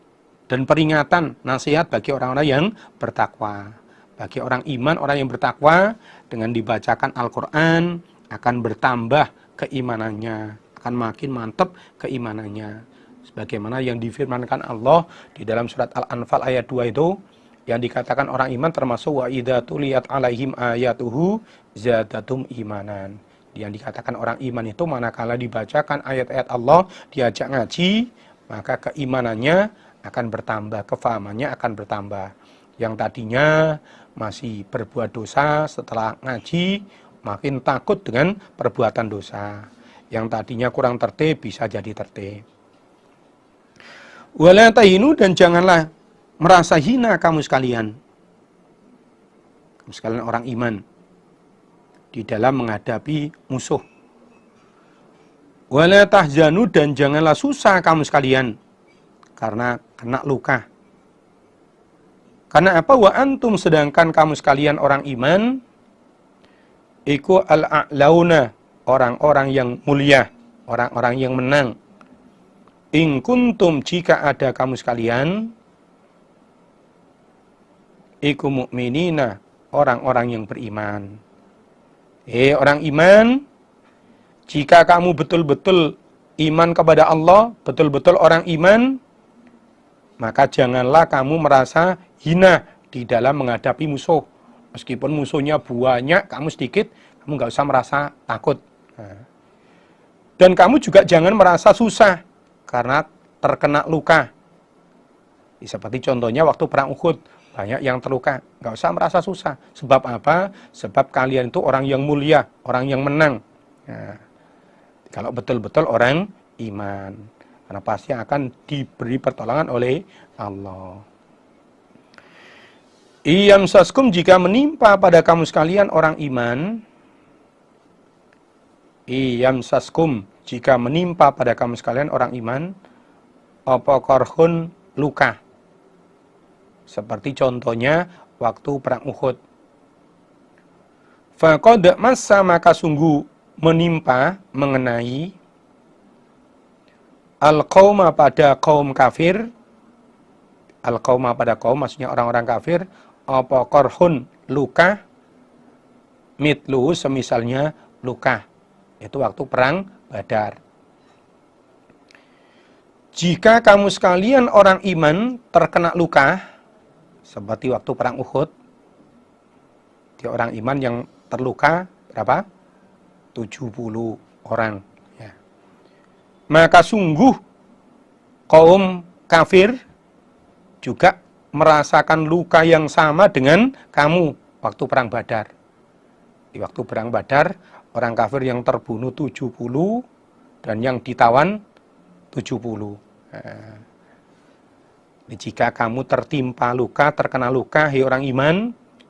dan peringatan, nasihat bagi orang-orang yang bertakwa. Bagi orang iman, orang yang bertakwa, dengan dibacakan Al-Qur'an akan bertambah keimanannya, akan makin mantap keimanannya. Sebagaimana yang difirmankan Allah di dalam surat Al-Anfal ayat 2 itu, yang dikatakan orang iman termasuk wa idza tuliyat alaihim ayatuhu zadatum imanan. Yang dikatakan orang iman itu manakala dibacakan ayat-ayat Allah, diajak ngaji, maka keimanannya akan bertambah, kefahamannya akan bertambah. Yang tadinya masih berbuat dosa, setelah ngaji makin takut dengan perbuatan dosa. Yang tadinya kurang tertib bisa jadi tertib. Wala tahinu, dan janganlah merasa hina kamu sekalian orang iman, di dalam menghadapi musuh. Wala tahzanu, dan janganlah susah kamu sekalian karena kena luka. Karena apa? Wa antum, sedangkan kamu sekalian orang iman, iku al-a'launa, orang-orang yang mulia, orang-orang yang menang. In kuntum, jika ada kamu sekalian, iku mu'minina, orang-orang yang beriman. Orang iman, jika kamu betul-betul iman kepada Allah, betul-betul orang iman, maka janganlah kamu merasa hina di dalam menghadapi musuh. Meskipun musuhnya banyak, kamu sedikit, kamu nggak usah merasa takut. Dan kamu juga jangan merasa susah karena terkena luka. Seperti contohnya waktu perang Uhud, banyak yang terluka. Nggak usah merasa susah. Sebab apa? Sebab kalian itu orang yang mulia, orang yang menang. Kalau betul-betul orang iman, karena pasti akan diberi pertolongan oleh Allah. Iyamsaskum, jika menimpa pada kamu sekalian orang iman. Iyamsaskum, jika menimpa pada kamu sekalian orang iman, apa korhun, luka. Seperti contohnya waktu perang Uhud. Faqad massa, maka sungguh menimpa, mengenai al-qauma, pada kaum kafir. Al-qauma, pada kaum, maksudnya orang-orang kafir. Apa korhun, luka. Mitlu, semisalnya luka. Itu waktu perang Badar. Jika kamu sekalian orang iman terkena luka, seperti waktu perang Uhud, di orang iman yang terluka berapa? 70 orang. Ya. Maka sungguh kaum kafir juga merasakan luka yang sama dengan kamu waktu perang Badar. Di waktu perang Badar, orang kafir yang terbunuh 70 dan yang ditawan 70. Nah, jika kamu tertimpa luka, terkena luka, hai orang iman,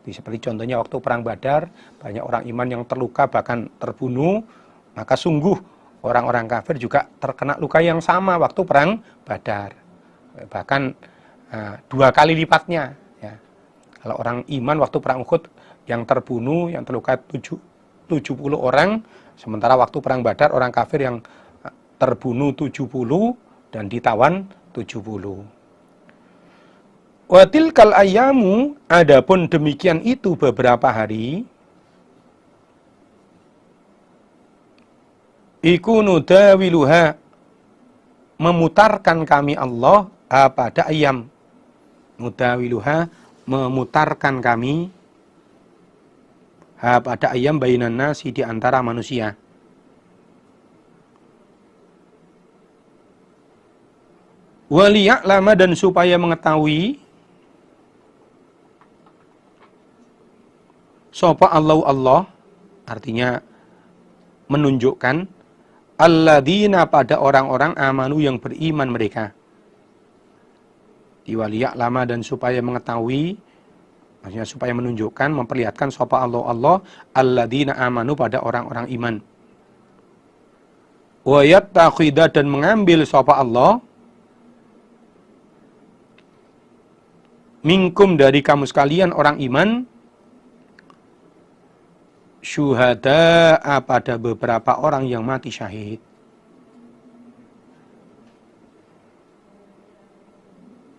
seperti contohnya waktu perang Badar, banyak orang iman yang terluka bahkan terbunuh, maka sungguh orang-orang kafir juga terkena luka yang sama waktu perang Badar. Bahkan 2 kali lipatnya. Ya. Kalau orang iman waktu perang Uhud yang terbunuh, yang terluka 70 orang, sementara waktu perang Badar orang kafir yang terbunuh 70 dan ditawan 70. Wa tilkal ayyamu, adapun demikian itu beberapa hari, iku nudawiluha, memutarkan kami Allah pada ayam. Nudawiluha, memutarkan kami pada ayam bainan nasi, di antara manusia. Waliya'lama, dan supaya mengetahui sapa Allah, artinya menunjukkan alladzina, pada orang-orang amanu yang beriman mereka. Waliya'lama, dan supaya mengetahui, maksudnya supaya menunjukkan, memperlihatkan sapa Allah alladzina amanu, pada orang-orang iman. Wa yattakhidha, dan mengambil sapa Allah minkum, dari kamu sekalian orang iman, syuhada, pada beberapa orang yang mati syahid.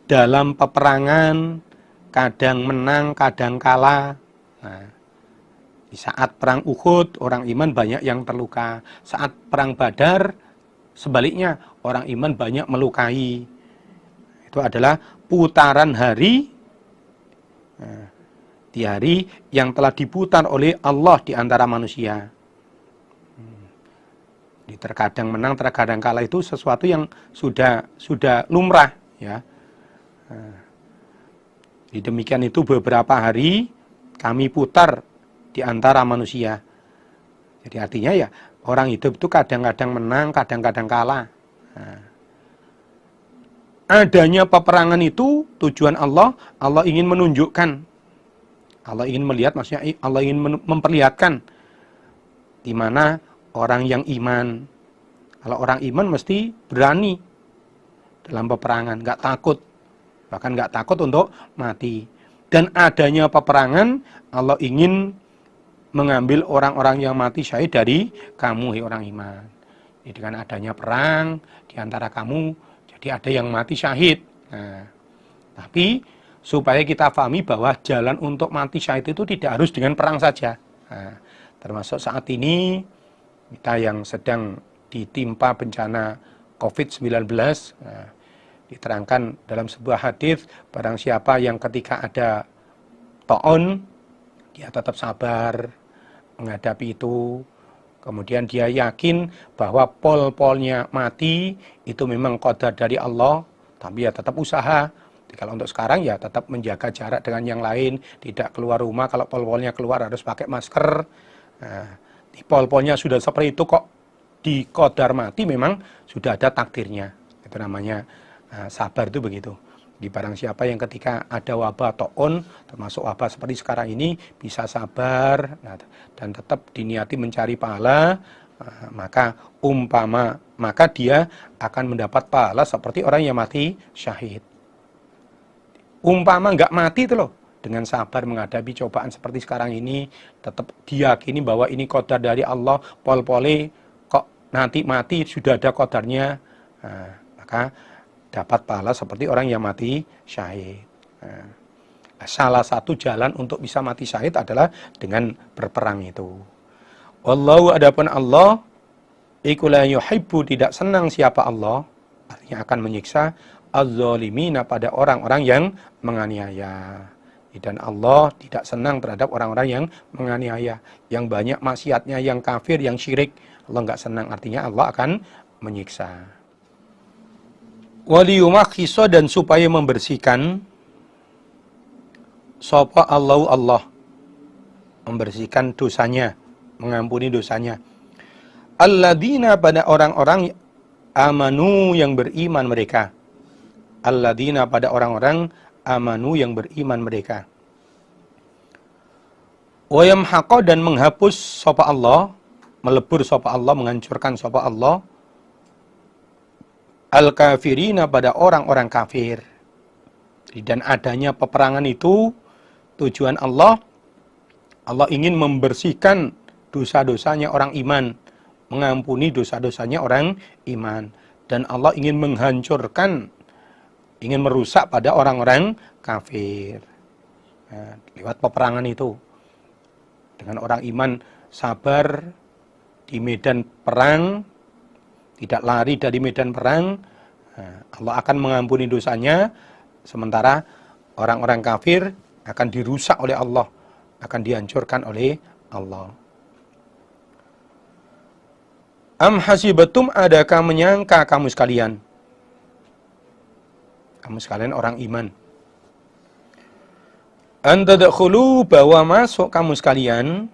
Dalam peperangan, kadang menang, kadang kalah. Nah, di saat perang Uhud, orang iman banyak yang terluka. Saat perang Badar, sebaliknya, orang iman banyak melukai. Itu adalah putaran hari, di hari yang telah diputar oleh Allah di antara manusia. Terkadang menang, terkadang kalah, itu sesuatu yang sudah lumrah, ya. Demikian itu beberapa hari kami putar di antara manusia. Jadi artinya ya, orang hidup itu kadang-kadang menang, kadang-kadang kalah. Adanya peperangan itu tujuan Allah ingin menunjukkan, Allah ingin melihat, maksudnya Allah ingin memperlihatkan di mana orang yang iman, Kalau orang iman mesti berani dalam peperangan, nggak takut. Bahkan nggak takut untuk mati. Dan adanya peperangan, Allah ingin mengambil orang-orang yang mati syahid dari kamu, orang iman. Jadi dengan adanya perang di antara kamu, jadi ada yang mati syahid. Nah, tapi supaya kita pahami bahwa jalan untuk mati syahid itu tidak harus dengan perang saja. Nah, termasuk saat ini kita yang sedang ditimpa bencana COVID-19, nah, diterangkan dalam sebuah hadis, barang siapa yang ketika ada ta'un, dia tetap sabar menghadapi itu. Kemudian dia yakin bahwa pol-polnya mati, itu memang qadar dari Allah, tapi ya tetap usaha. Kalau untuk sekarang ya tetap menjaga jarak dengan yang lain, tidak keluar rumah, kalau pol-polnya keluar harus pakai masker. Nah, di pol-polnya sudah seperti itu kok, di qadar mati memang sudah ada takdirnya. Itu namanya sabar itu begitu. Di barang siapa yang ketika ada wabah ta'un, termasuk wabah seperti sekarang ini, bisa sabar dan tetap diniati mencari pahala, maka dia akan mendapat pahala seperti orang yang mati syahid. Umpama nggak mati itu loh, dengan sabar menghadapi cobaan seperti sekarang ini, tetap diyakini bahwa ini qadar dari Allah, pol-pole kok nanti mati sudah ada qadarnya, maka dapat pahala seperti orang yang mati syahid. Nah, salah satu jalan untuk bisa mati syahid adalah dengan berperang itu. Wallahu, adapun Allah, iku la yuhibbu, tidak senang siapa Allah, artinya akan menyiksa az-zalimina, pada orang-orang yang menganiaya. Dan Allah tidak senang terhadap orang-orang yang menganiaya, yang banyak maksiatnya, yang kafir, yang syirik. Allah nggak senang, artinya Allah akan menyiksa. Waliyumakhiso, dan supaya membersihkan sapa Allah, membersihkan dosanya, mengampuni dosanya. Alladzina, pada orang-orang amanu, yang beriman mereka. Alladzina, pada orang-orang amanu, yang beriman mereka. Wa yamhaqa, dan menghapus sapa Allah, melebur sapa Allah, menghancurkan sapa Allah al-kafirina, pada orang-orang kafir. Dan adanya peperangan itu tujuan Allah ingin membersihkan dosa-dosanya orang iman, mengampuni dosa-dosanya orang iman, dan Allah ingin menghancurkan, ingin merusak pada orang-orang kafir. Nah, lewat peperangan itu, dengan orang iman sabar di medan perang, tidak lari dari medan perang, Allah akan mengampuni dosanya, sementara orang-orang kafir akan dirusak oleh Allah, akan dihancurkan oleh Allah. Am hasibatum, adakah menyangka kamu sekalian orang iman, an tadkhulu, bahwa masuk kamu sekalian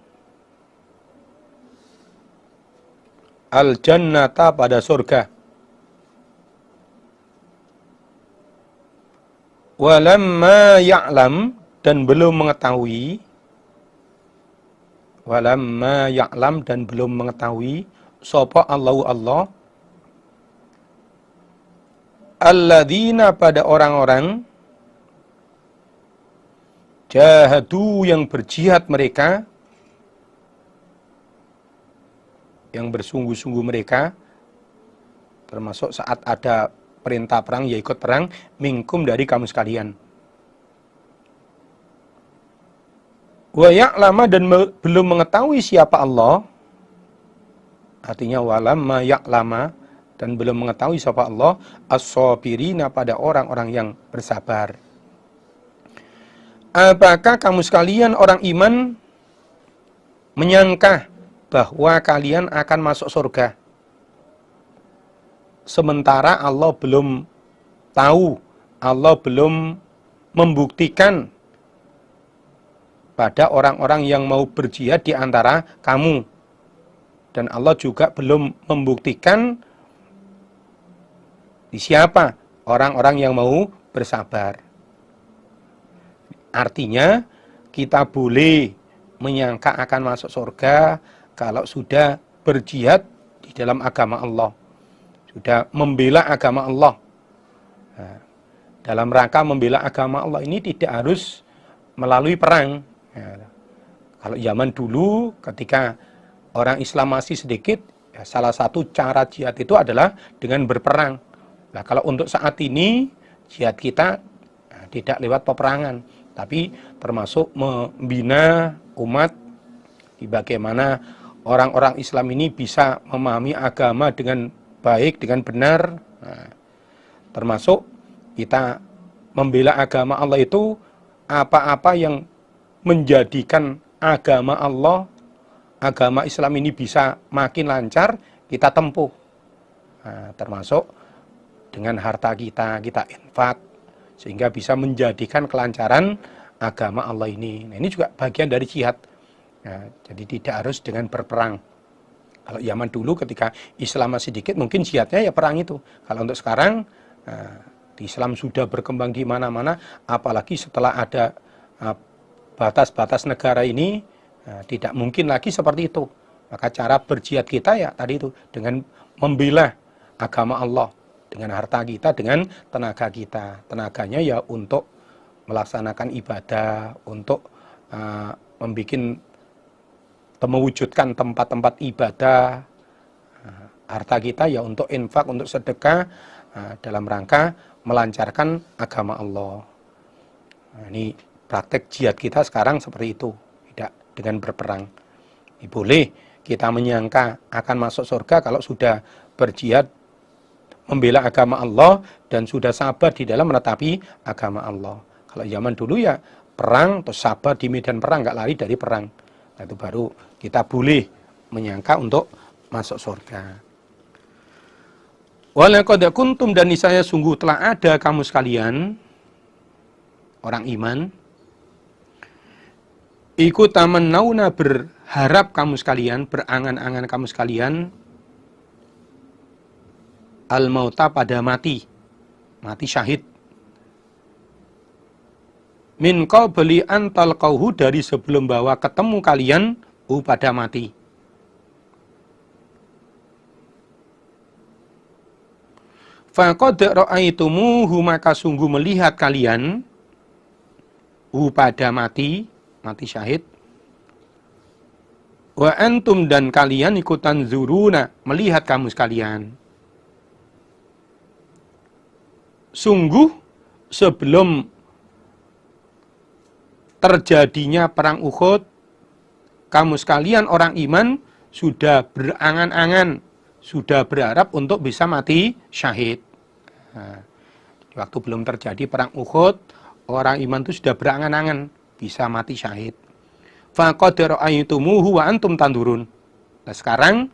al-jannata, pada surga, walamma ya'lam, dan belum mengetahui, sapa Allah, alladzina, pada orang-orang jahadu, yang berjihad mereka, yang bersungguh-sungguh mereka, termasuk saat ada perintah perang, ya ikut perang, minkum, dari kamu sekalian. Wa ya'lama, dan belum mengetahui siapa Allah, artinya walamma ya'lama, dan belum mengetahui siapa Allah, as-sabirina, pada orang-orang yang bersabar. Apakah kamu sekalian orang iman menyangka bahwa kalian akan masuk surga, sementara Allah belum tahu, Allah belum membuktikan pada orang-orang yang mau berjihad di antara kamu, dan Allah juga belum membuktikan di siapa orang-orang yang mau bersabar. Artinya kita boleh menyangka akan masuk surga kalau sudah berjihad di dalam agama Allah. sudah membela agama Allah. Nah, dalam rangka membela agama Allah ini tidak harus melalui perang. Ya, kalau zaman dulu ketika orang Islam masih sedikit, ya salah satu cara jihad itu adalah dengan berperang. Nah, kalau untuk saat ini jihad kita tidak lewat peperangan, tapi termasuk membina umat di bagaimana orang-orang Islam ini bisa memahami agama dengan baik, dengan benar. Nah, termasuk kita membela agama Allah itu apa-apa yang menjadikan agama Allah, agama Islam ini bisa makin lancar, kita tempuh. Nah, termasuk dengan harta kita infak, sehingga bisa menjadikan kelancaran agama Allah ini. Nah, ini juga bagian dari jihad. Nah, jadi tidak harus dengan berperang. Kalau zaman dulu ketika Islam masih sedikit, mungkin jihadnya ya perang itu. Kalau untuk sekarang, Islam sudah berkembang di mana-mana, apalagi setelah ada batas-batas negara ini, tidak mungkin lagi seperti itu. Maka cara berjihad kita ya tadi itu, dengan membela agama Allah, dengan harta kita, dengan tenaga kita. Tenaganya ya untuk melaksanakan ibadah, untuk mewujudkan tempat-tempat ibadah. Harta kita ya untuk infak, untuk sedekah, dalam rangka melancarkan agama Allah. Nah, ini praktek jihad kita sekarang seperti itu, tidak dengan berperang. Ini boleh kita menyangka akan masuk surga kalau sudah berjihad membela agama Allah dan sudah sabar di dalam menetapi agama Allah. Kalau zaman dulu ya perang, terus sabar di medan perang, nggak lari dari perang. Nah, itu baru kita boleh menyangka untuk masuk surga. Walaqad kuntum, dan niscaya sungguh telah ada kamu sekalian orang iman, iku tamannauna, berharap kamu sekalian, berangan-angan kamu sekalian, al-mauta, pada mati syahid, min qabli an talqauhu, dari sebelum bahwa ketemu kalian pada mati. Faqad ra'aitumuhu, maka sungguh melihat kalian pada mati syahid. Wa antum, dan kalian ikutan zuruna, melihat kamu sekalian. Sungguh sebelum terjadinya perang Uhud, kamu sekalian orang iman sudah berangan-angan, sudah berharap untuk bisa mati syahid. Nah, waktu belum terjadi perang Uhud, orang iman itu sudah berangan-angan bisa mati syahid. Faqad ra'aitumuhu wa antum tanzurun. Nah, sekarang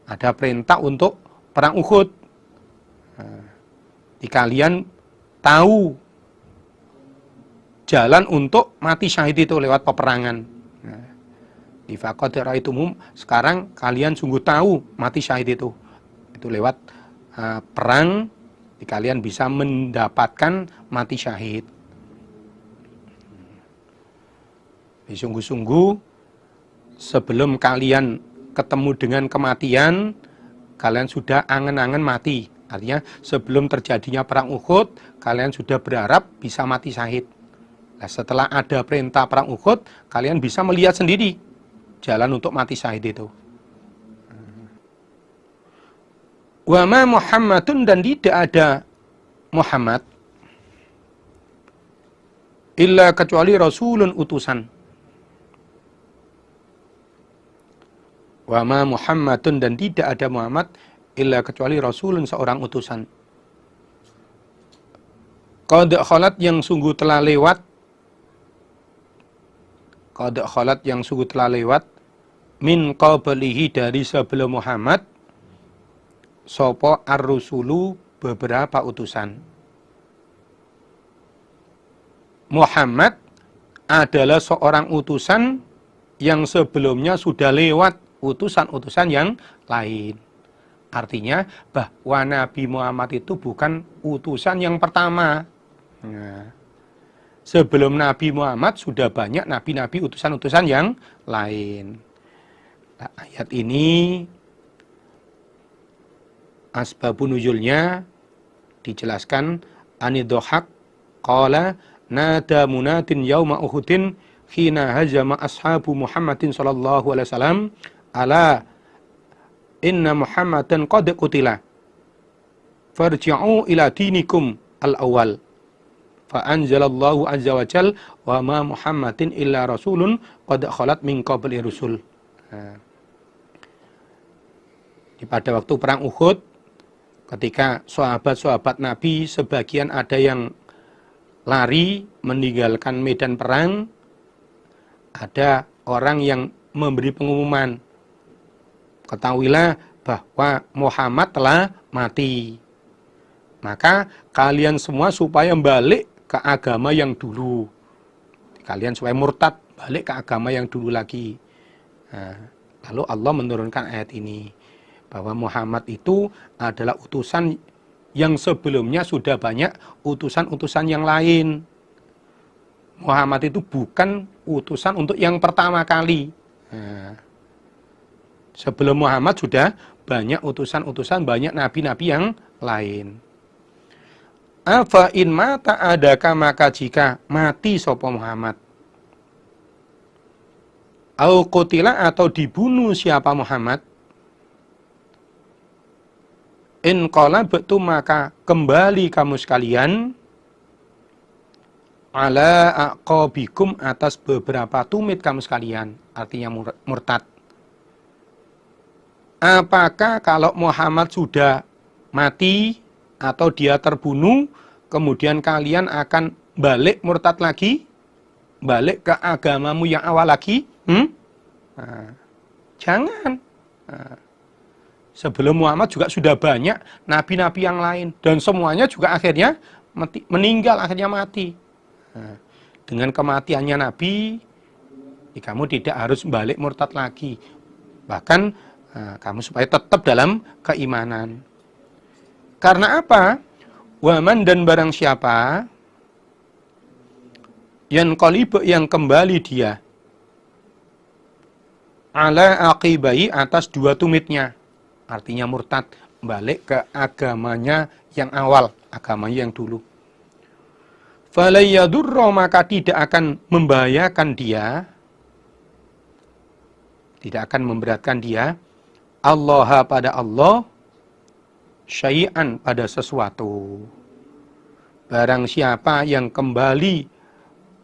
ada perintah untuk perang Uhud. Nah, kalian tahu jalan untuk mati syahid itu lewat peperangan. Nah, di faqad ra'aitumuhu, sekarang kalian sungguh tahu mati syahid itu lewat perang, kalian bisa mendapatkan mati syahid. Sungguh-sungguh sebelum kalian ketemu dengan kematian, kalian sudah angen-angen mati. Artinya sebelum terjadinya perang Uhud, kalian sudah berharap bisa mati syahid. Nah, setelah ada perintah perang Uhud, kalian bisa melihat sendiri jalan untuk mati syahid itu. Wa ma Muhammadun, dan tidak ada Muhammad illa kecuali rasulun, utusan. Wa ma Muhammadun, dan tidak ada Muhammad illa kecuali rasulun, seorang utusan. Qad khalat, yang sungguh telah lewat, qad khalat, yang sungguh telah lewat, min qablihi, dari sebelum Muhammad, sapa ar-rusulu, beberapa utusan. Muhammad adalah seorang utusan yang sebelumnya sudah lewat utusan-utusan yang lain. Artinya bahwa Nabi Muhammad itu bukan utusan yang pertama. Nah, sebelum Nabi Muhammad sudah banyak nabi-nabi, utusan-utusan yang lain. Nah, ayat ini asbabun nuzulnya dijelaskan anidhahak qala nada munadin yauma uhudin khina hajama ashabu Muhammadin sallallahu alaihi wasallam ala inna Muhammadan qad qutila farji'u ila dinikum al-awwal fa anzalallahu azza wa jal wa ma Muhammadin illa rasulun qad khalat min qabli rusul. Pada waktu perang Uhud, ketika sahabat-sahabat Nabi sebagian ada yang lari meninggalkan medan perang, ada orang yang memberi pengumuman, ketahuilah bahwa Muhammad telah mati. Maka kalian semua supaya balik ke agama yang dulu. Kalian supaya murtad, balik ke agama yang dulu lagi. Lalu Allah menurunkan ayat ini, bahwa Muhammad itu adalah utusan yang sebelumnya sudah banyak utusan-utusan yang lain. Muhammad itu bukan utusan untuk yang pertama kali. Sebelum Muhammad sudah banyak utusan-utusan, banyak nabi-nabi yang lain. Afa in mata adaka, maka jika mati sapa Muhammad, au qutila atau dibunuh siapa Muhammad, in qalabtum maka kembali kamu sekalian ala aqabikum atas beberapa tumit kamu sekalian, artinya murtad. Apakah kalau Muhammad sudah mati atau dia terbunuh, kemudian kalian akan balik murtad lagi, balik ke agamamu yang awal lagi? Jangan. Sebelum Muhammad juga sudah banyak nabi-nabi yang lain, dan semuanya juga akhirnya meninggal, akhirnya mati. Dengan kematiannya Nabi, kamu tidak harus balik murtad lagi. Bahkan kamu supaya tetap dalam keimanan. Karena apa? Waman dan barang siapa yang kembali dia ala aqibai atas dua tumitnya, artinya murtad, balik ke agamanya yang awal, agamanya yang dulu. Falayyadurra, maka tidak akan membahayakan dia, tidak akan memberatkan dia, Allah pada Allah, syai'an pada sesuatu. Barang siapa yang kembali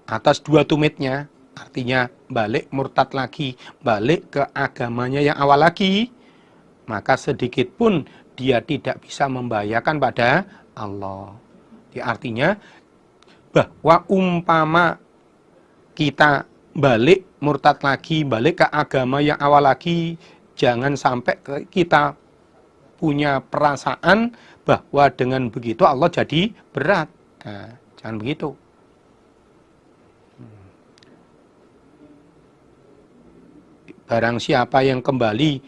atas dua tumitnya, artinya balik murtad lagi, balik ke agamanya yang awal lagi, maka sedikit pun dia tidak bisa membahayakan pada Allah. Artinya bahwa umpama kita balik murtad lagi, balik ke agama yang awal lagi, jangan sampai kita punya perasaan bahwa dengan begitu Allah jadi berat. Jangan begitu. Barang siapa yang kembali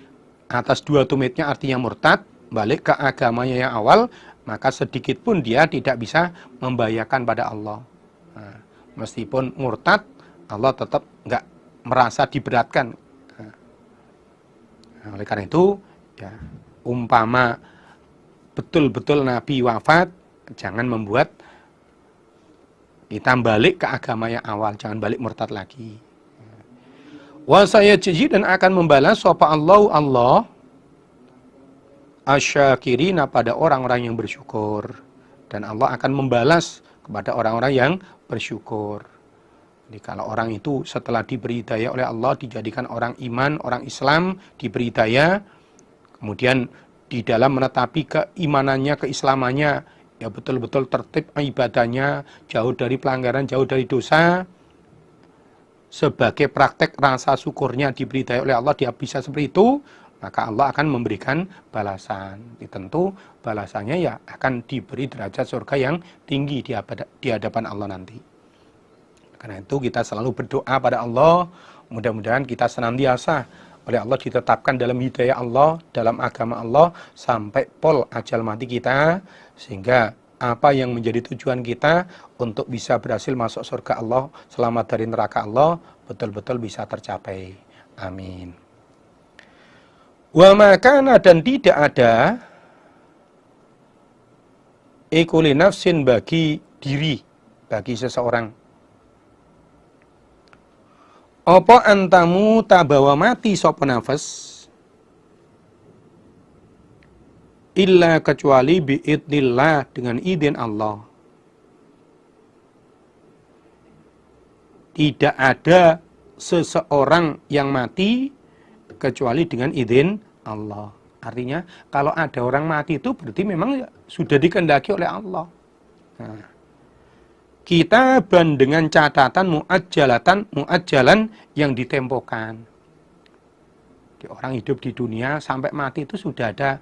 atas dua tumitnya, artinya murtad, balik ke agamanya yang awal, maka sedikit pun dia tidak bisa membahayakan pada Allah. Meskipun murtad, Allah tetap nggak merasa diberatkan. Oleh karena itu, ya, umpama betul-betul Nabi wafat, jangan membuat kita balik ke agama yang awal, jangan balik murtad lagi. Wa sayajzi, dan akan membalas sapa Allah asyakirina, pada orang-orang yang bersyukur, dan Allah akan membalas kepada orang-orang yang bersyukur. Jadi kalau orang itu setelah diberi hidayah oleh Allah, dijadikan orang iman, orang Islam, diberi hidayah, kemudian di dalam menetapi keimanannya, keislamannya, ya betul-betul tertib ibadahnya, jauh dari pelanggaran, jauh dari dosa, sebagai praktek rasa syukurnya diberi hidayah oleh Allah, dia bisa seperti itu, maka Allah akan memberikan balasan. Tentu balasannya ya akan diberi derajat surga yang tinggi di hadapan Allah nanti. Karena itu kita selalu berdoa pada Allah, mudah-mudahan kita senantiasa oleh Allah ditetapkan dalam hidayah Allah, dalam agama Allah, sampai pol ajal mati kita, sehingga apa yang menjadi tujuan kita untuk bisa berhasil masuk surga Allah, selamat dari neraka Allah, betul-betul bisa tercapai. Amin. Wa makana, dan tidak ada Ikuli nafsin bagi diri, bagi seseorang. Apa antamu tabawa mati sapa nafas illa kecuali biidnillah dengan izin Allah. Tidak ada seseorang yang mati kecuali dengan izin Allah. Artinya kalau ada orang mati itu berarti memang sudah dikehendaki oleh Allah. Nah, kitaban dengan catatan muajjalan yang ditempokan. Orang hidup di dunia sampai mati itu sudah ada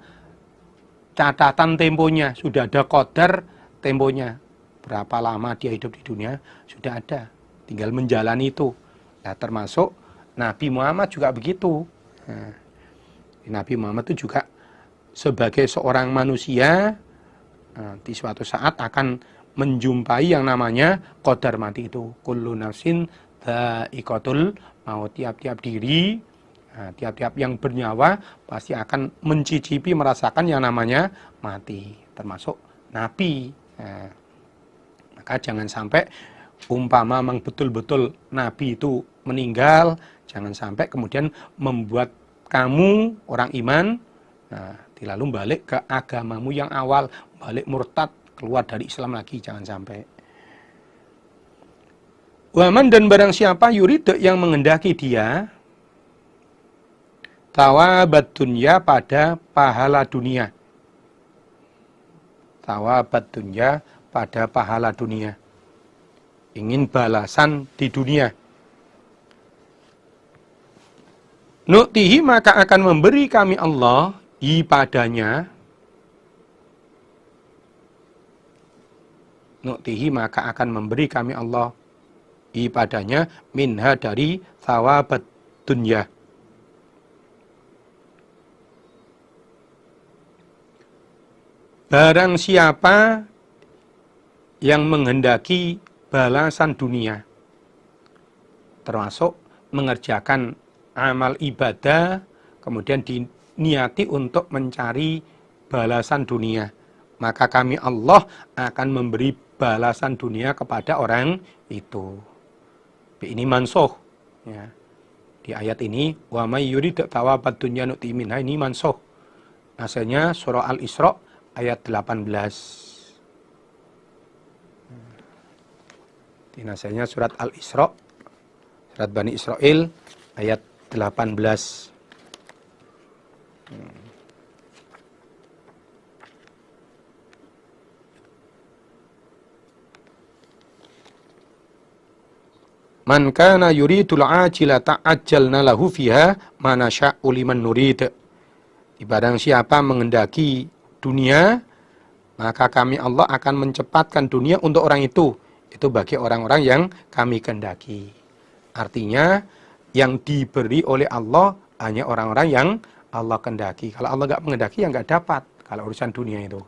catatan temponya, sudah ada qadar temponya. Berapa lama dia hidup di dunia sudah ada, tinggal menjalani itu. Nah, termasuk Nabi Muhammad juga begitu. Nah, Nabi Muhammad itu juga sebagai seorang manusia di suatu saat akan menjumpai yang namanya qadar mati itu. Kullu nafsin dha'iqatul maut. Tiap-tiap diri, tiap-tiap yang bernyawa pasti akan mencicipi, merasakan yang namanya mati. Termasuk Nabi. Nah, maka jangan sampai umpama memang betul-betul Nabi itu meninggal, jangan sampai kemudian membuat kamu orang iman lalu balik ke agamamu yang awal, balik murtad, keluar dari Islam lagi, jangan sampai. Waman dan barang siapa yurid yang mengendaki dia tawabat dunya pada pahala dunia. Tawabat dunya pada pahala dunia. Ingin balasan di dunia. Nu'tihi maka akan memberi kami Allah padanya. Nu'tihi maka akan memberi kami Allah padanya minha dari thawabat dunya. Barang siapa yang menghendaki balasan dunia, termasuk mengerjakan amal ibadah, kemudian diniati untuk mencari balasan dunia, maka kami Allah akan memberi balasan dunia kepada orang itu. Ini mansuh. Ya. Di ayat ini, wa may yurid thawabat dunya nu'ti minha, ini mansuh. Asalnya surah Al-Isra ayat 18. Ini asalnya surat Al-Isra, surat Bani Israel ayat 18. Man kana yuridul ajila ta'ajjalna lahu fiha ma nasya'u liman nurid. Barang siapa mengendaki dunia, maka kami Allah akan mencepatkan dunia untuk orang itu. Itu bagi orang-orang yang kami kehendaki. Artinya yang diberi oleh Allah hanya orang-orang yang Allah kehendaki. Kalau Allah nggak mengendaki, ya nggak dapat. Kalau urusan dunia itu.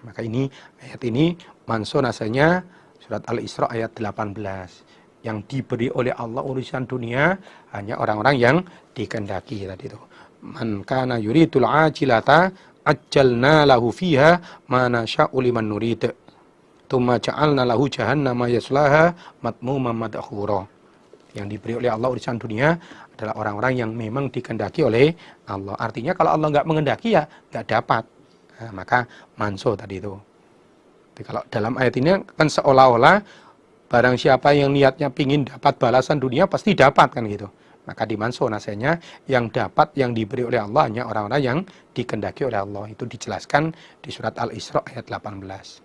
Maka ini ayat ini mansuh asalnya surat Al-Isra ayat 18. Yang diberi oleh Allah urusan dunia hanya orang-orang yang dikehendaki tadi itu. Man kana yuridul ajilata ajjalna lahu fiha ma nasya'u liman nurid. Tsumma ja'alna lahu jahannama yaslaha madmuman madhura. Yang diberi oleh Allah urusan dunia adalah orang-orang yang memang dikehendaki oleh Allah. Artinya kalau Allah nggak mengendaki ya nggak dapat. Nah, maka mansuh tadi itu. Jadi kalau dalam ayat ini kan seolah-olah barang siapa yang niatnya pingin dapat balasan dunia pasti dapat kan gitu. Maka dimansuh nasihatnya yang dapat yang diberi oleh Allah hanya orang-orang yang dikehendaki oleh Allah. Itu dijelaskan di surat Al-Isra ayat 18.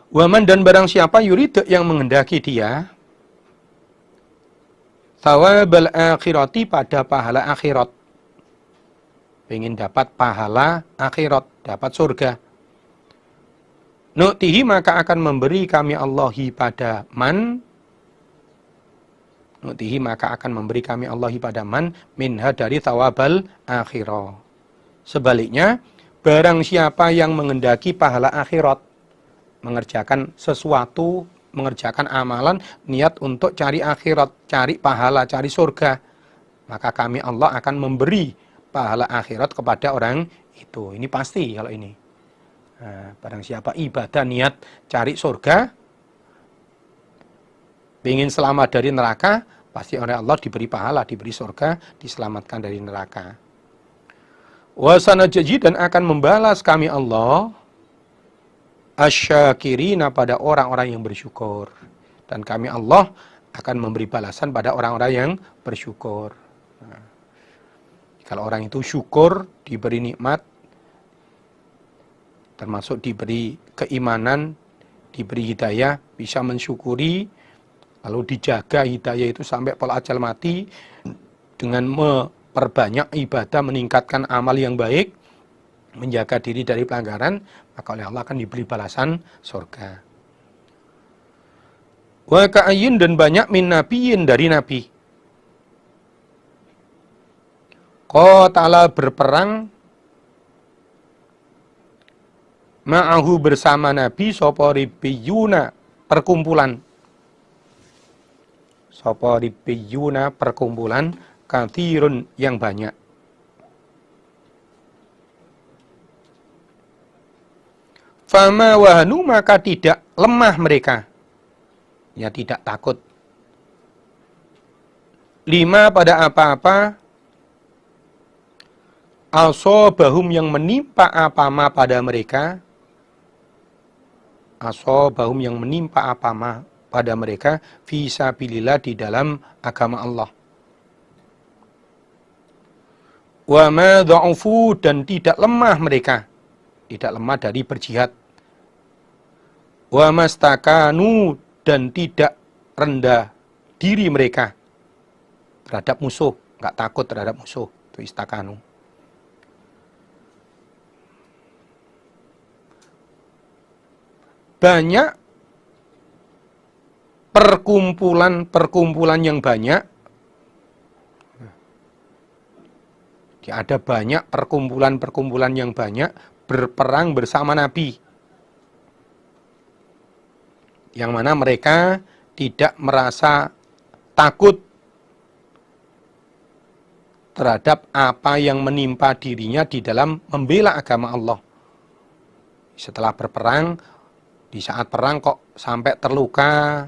Waman dan barang siapa yurid yang menghendaki dia thawabal akhirati pada pahala akhirat, ingin dapat pahala akhirat, dapat surga, nu'tihi maka akan memberi kami Allahi pada man, nu'tihi maka akan memberi kami Allahi pada man minha dari thawabal akhirat. Sebaliknya barang siapa yang menghendaki pahala akhirat, mengerjakan sesuatu, mengerjakan amalan, niat untuk cari akhirat, cari pahala, cari surga, maka kami Allah akan memberi pahala akhirat kepada orang itu. Ini pasti kalau ini. Nah, barang siapa ibadah niat cari surga, ingin selamat dari neraka, pasti oleh Allah diberi pahala, diberi surga, diselamatkan dari neraka. Wasanajzi, dan akan membalas kami Allah asyakirina, pada orang-orang yang bersyukur. Dan kami Allah akan memberi balasan pada orang-orang yang bersyukur. Nah, kalau orang itu syukur, diberi nikmat, termasuk diberi keimanan, diberi hidayah, bisa mensyukuri, lalu dijaga hidayah itu sampai pola ajal mati, dengan memperbanyak ibadah, meningkatkan amal yang baik, menjaga diri dari pelanggaran, maka oleh Allah akan diberi balasan surga. Wa ka'ayyin, dan banyak min nabiyyin, dari nabi. Qatala, berperang, ma'ahu, bersama nabi, sapa ribbiyuna, perkumpulan. Sapa ribbiyuna, perkumpulan, katsirun, yang banyak. Fama wahanu, maka tidak lemah mereka, ya tidak takut. Lima, pada apa-apa, asobahum, yang menimpa apa-ma pada mereka, asobahum, yang menimpa apa-ma pada mereka, fisabilillah, di dalam agama Allah. Wa ma dha'ufu, dan tidak lemah mereka, tidak lemah dari berjihad. Wa mastakanu, dan tidak rendah diri mereka terhadap musuh, nggak takut terhadap musuh, itu istakanu. Banyak perkumpulan yang banyak. Ada banyak perkumpulan yang banyak berperang bersama Nabi, yang mana mereka tidak merasa takut terhadap apa yang menimpa dirinya di dalam membela agama Allah. Setelah berperang, di saat perang kok sampai terluka,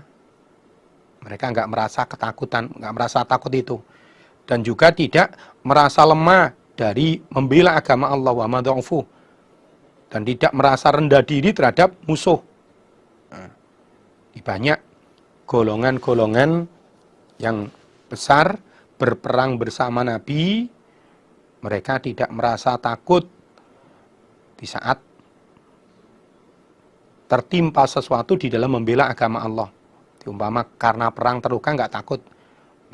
mereka nggak merasa ketakutan, nggak merasa takut itu. Dan juga tidak merasa lemah dari membela agama Allah, wa ma dha'ufu, dan tidak merasa rendah diri terhadap musuh. Nah, banyak golongan-golongan yang besar berperang bersama Nabi, mereka tidak merasa takut di saat tertimpa sesuatu di dalam membela agama Allah. Diumpama karena perang terluka, nggak takut.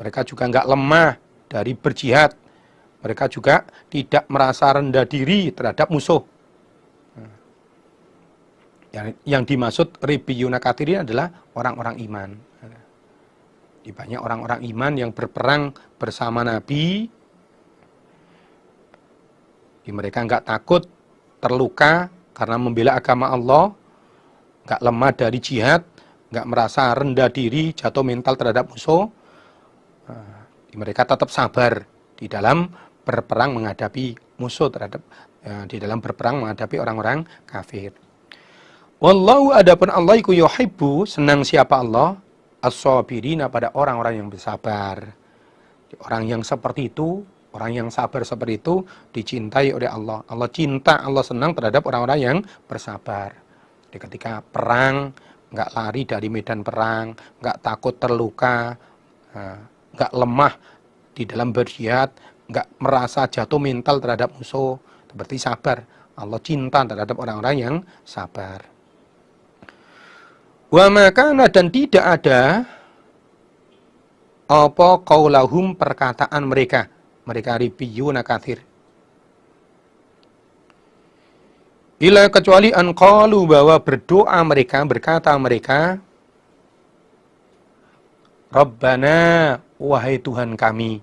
Mereka juga nggak lemah dari berjihad. Mereka juga tidak merasa rendah diri terhadap musuh. Yang dimaksud ribbiyuna katsirin adalah orang-orang iman. Banyak orang-orang iman yang berperang bersama Nabi. Mereka nggak takut terluka karena membela agama Allah, nggak lemah dari jihad, nggak merasa rendah diri, jatuh mental terhadap musuh. Mereka tetap sabar di dalam berperang menghadapi musuh, di dalam berperang menghadapi orang-orang kafir. Wallahu, adapun Allah iku yuhibbu, senang siapa Allah, as-sabirina, pada orang-orang yang bersabar. Orang yang seperti itu, orang yang sabar seperti itu dicintai oleh Allah. Allah cinta, Allah senang terhadap orang-orang yang bersabar. Jadi ketika perang, nggak lari dari medan perang, nggak takut terluka, nggak lemah di dalam berjihad, nggak merasa jatuh mental terhadap musuh, berarti sabar. Allah cinta terhadap orang-orang yang sabar. Wa makana, dan tidak ada apa qaulahum, perkataan mereka ribbiyuna katsir, ila, kecuali an qalu, bahwa berdoa mereka, berkata mereka, Rabbana, wahai Tuhan kami,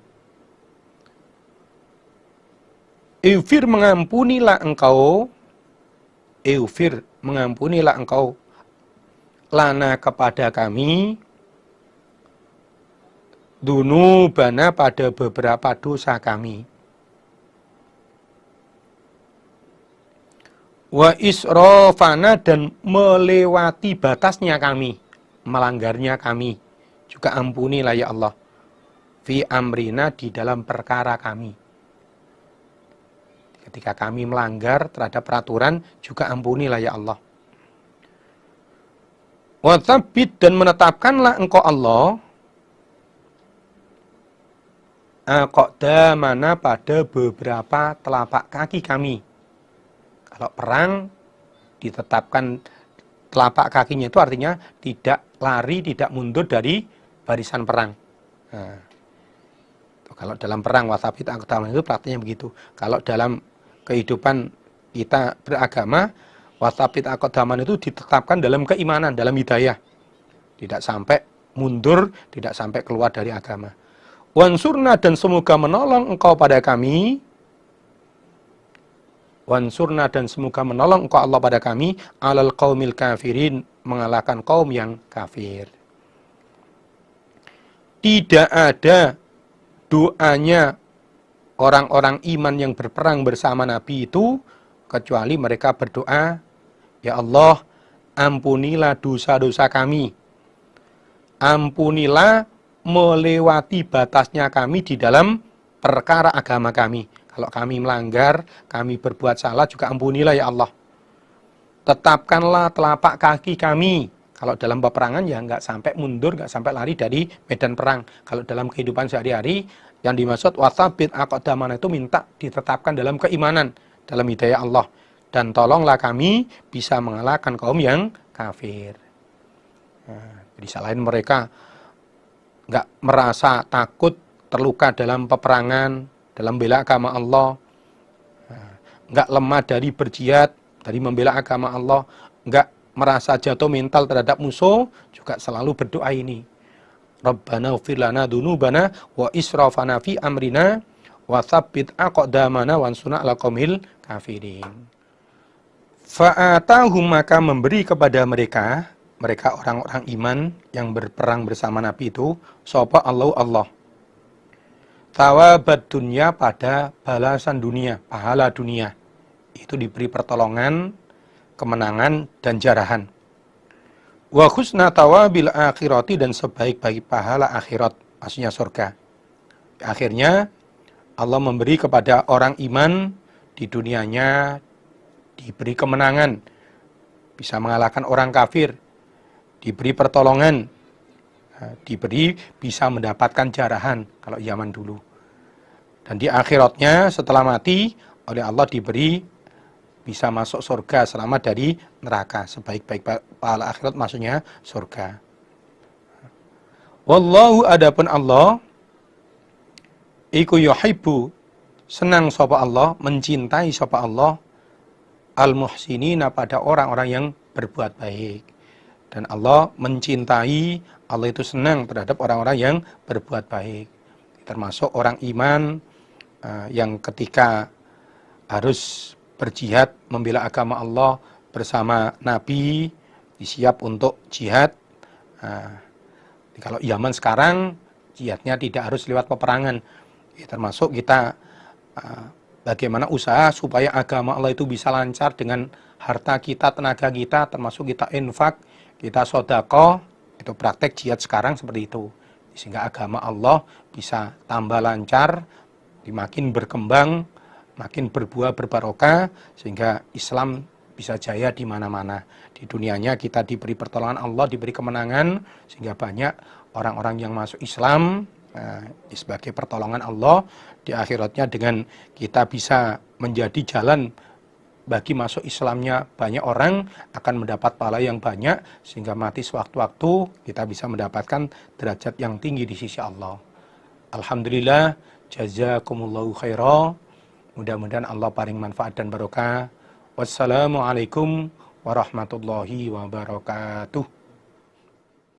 Ighfir, mengampunilah engkau, lana, kepada kami, dunubana, pada beberapa dosa kami, Wa israfana, dan melewati batasnya kami, melanggarnya kami, juga ampunilah ya Allah. Fi amrina, di dalam perkara kami. Ketika kami melanggar terhadap peraturan, juga ampunilah ya Allah. Wa tsabbit, dan menetapkanlah engkau Allah aqdamana, pada beberapa telapak kaki kami. Kalau perang ditetapkan telapak kakinya, itu artinya tidak lari, tidak mundur dari barisan perang. Nah, kalau dalam perang wasabit aqdamana itu praktiknya begitu. Kalau dalam kehidupan kita beragama, wasabit aqdamana itu ditetapkan dalam keimanan, dalam hidayah. Tidak sampai mundur, tidak sampai keluar dari agama. Wansurna, dan semoga menolong engkau pada kami. Wansurna, dan semoga menolong engkau Allah pada kami, alal qaumil kafirin, mengalahkan kaum yang kafir. Tidak ada doanya orang-orang iman yang berperang bersama Nabi itu, kecuali mereka berdoa, ya Allah, ampunilah dosa-dosa kami. Ampunilah melewati batasnya kami di dalam perkara agama kami. Kalau kami melanggar, kami berbuat salah, juga ampunilah ya Allah. Tetapkanlah telapak kaki kami. Kalau dalam peperangan ya nggak sampai mundur, nggak sampai lari dari medan perang. Kalau dalam kehidupan sehari-hari, yang dimaksud wasabit aqdamana itu minta ditetapkan dalam keimanan, dalam hidayah Allah. Dan tolonglah kami bisa mengalahkan kaum yang kafir. Nah, jadi selain mereka nggak merasa takut terluka dalam peperangan, dalam bela agama Allah, nggak lemah dari berjihad, dari membela agama Allah, nggak merasa jatuh mental terhadap musuh, juga selalu berdoa ini. Rabbana ighfir lana dzunubana wa israfana fi amrina wa tsabbit aqdamana wansurna 'alal qaumil kafirin. Fa'atahum, maka memberi kepada mereka orang-orang iman yang berperang bersama Nabi itu, sapa Allah thawabat dunya, pada balasan dunia, pahala dunia. Itu diberi pertolongan, kemenangan, dan jarahan. Wa husna thawabil akhirati, dan sebaik-baik pahala akhirat, maksudnya surga. Akhirnya Allah memberi kepada orang iman di dunianya, diberi kemenangan, bisa mengalahkan orang kafir, diberi pertolongan, diberi bisa mendapatkan jarahan kalau zaman dulu. Dan di akhiratnya setelah mati oleh Allah diberi bisa masuk surga, selamat dari neraka. Sebaik-baik pahala akhirat maksudnya surga. Wallahu, adapun Allah iku yuhibbu, senang sapa Allah, mencintai sapa Allah al-muhsinina, pada orang-orang yang berbuat baik. Dan Allah mencintai, Allah itu senang terhadap orang-orang yang berbuat baik. Termasuk orang iman yang ketika harus berjihad membela agama Allah bersama Nabi, disiap untuk jihad. Kalau zaman sekarang jihadnya tidak harus lewat peperangan. Termasuk kita bagaimana usaha supaya agama Allah itu bisa lancar dengan harta kita, tenaga kita, termasuk kita infak, kita sedekah. Itu praktek jihad sekarang seperti itu. Sehingga agama Allah bisa tambah lancar, makin berkembang, makin berbuah berbarokah, sehingga Islam bisa jaya di mana-mana. Di dunianya kita diberi pertolongan Allah, diberi kemenangan, sehingga banyak orang-orang yang masuk Islam sebagai pertolongan Allah. Di akhiratnya dengan kita bisa menjadi jalan bagi masuk Islamnya banyak orang, akan mendapat pahala yang banyak, sehingga mati sewaktu-waktu kita bisa mendapatkan derajat yang tinggi di sisi Allah. Alhamdulillah, jazakumullahu khairan. Mudah-mudahan Allah paling manfaat dan barokah. Wassalamualaikum warahmatullahi wabarakatuh.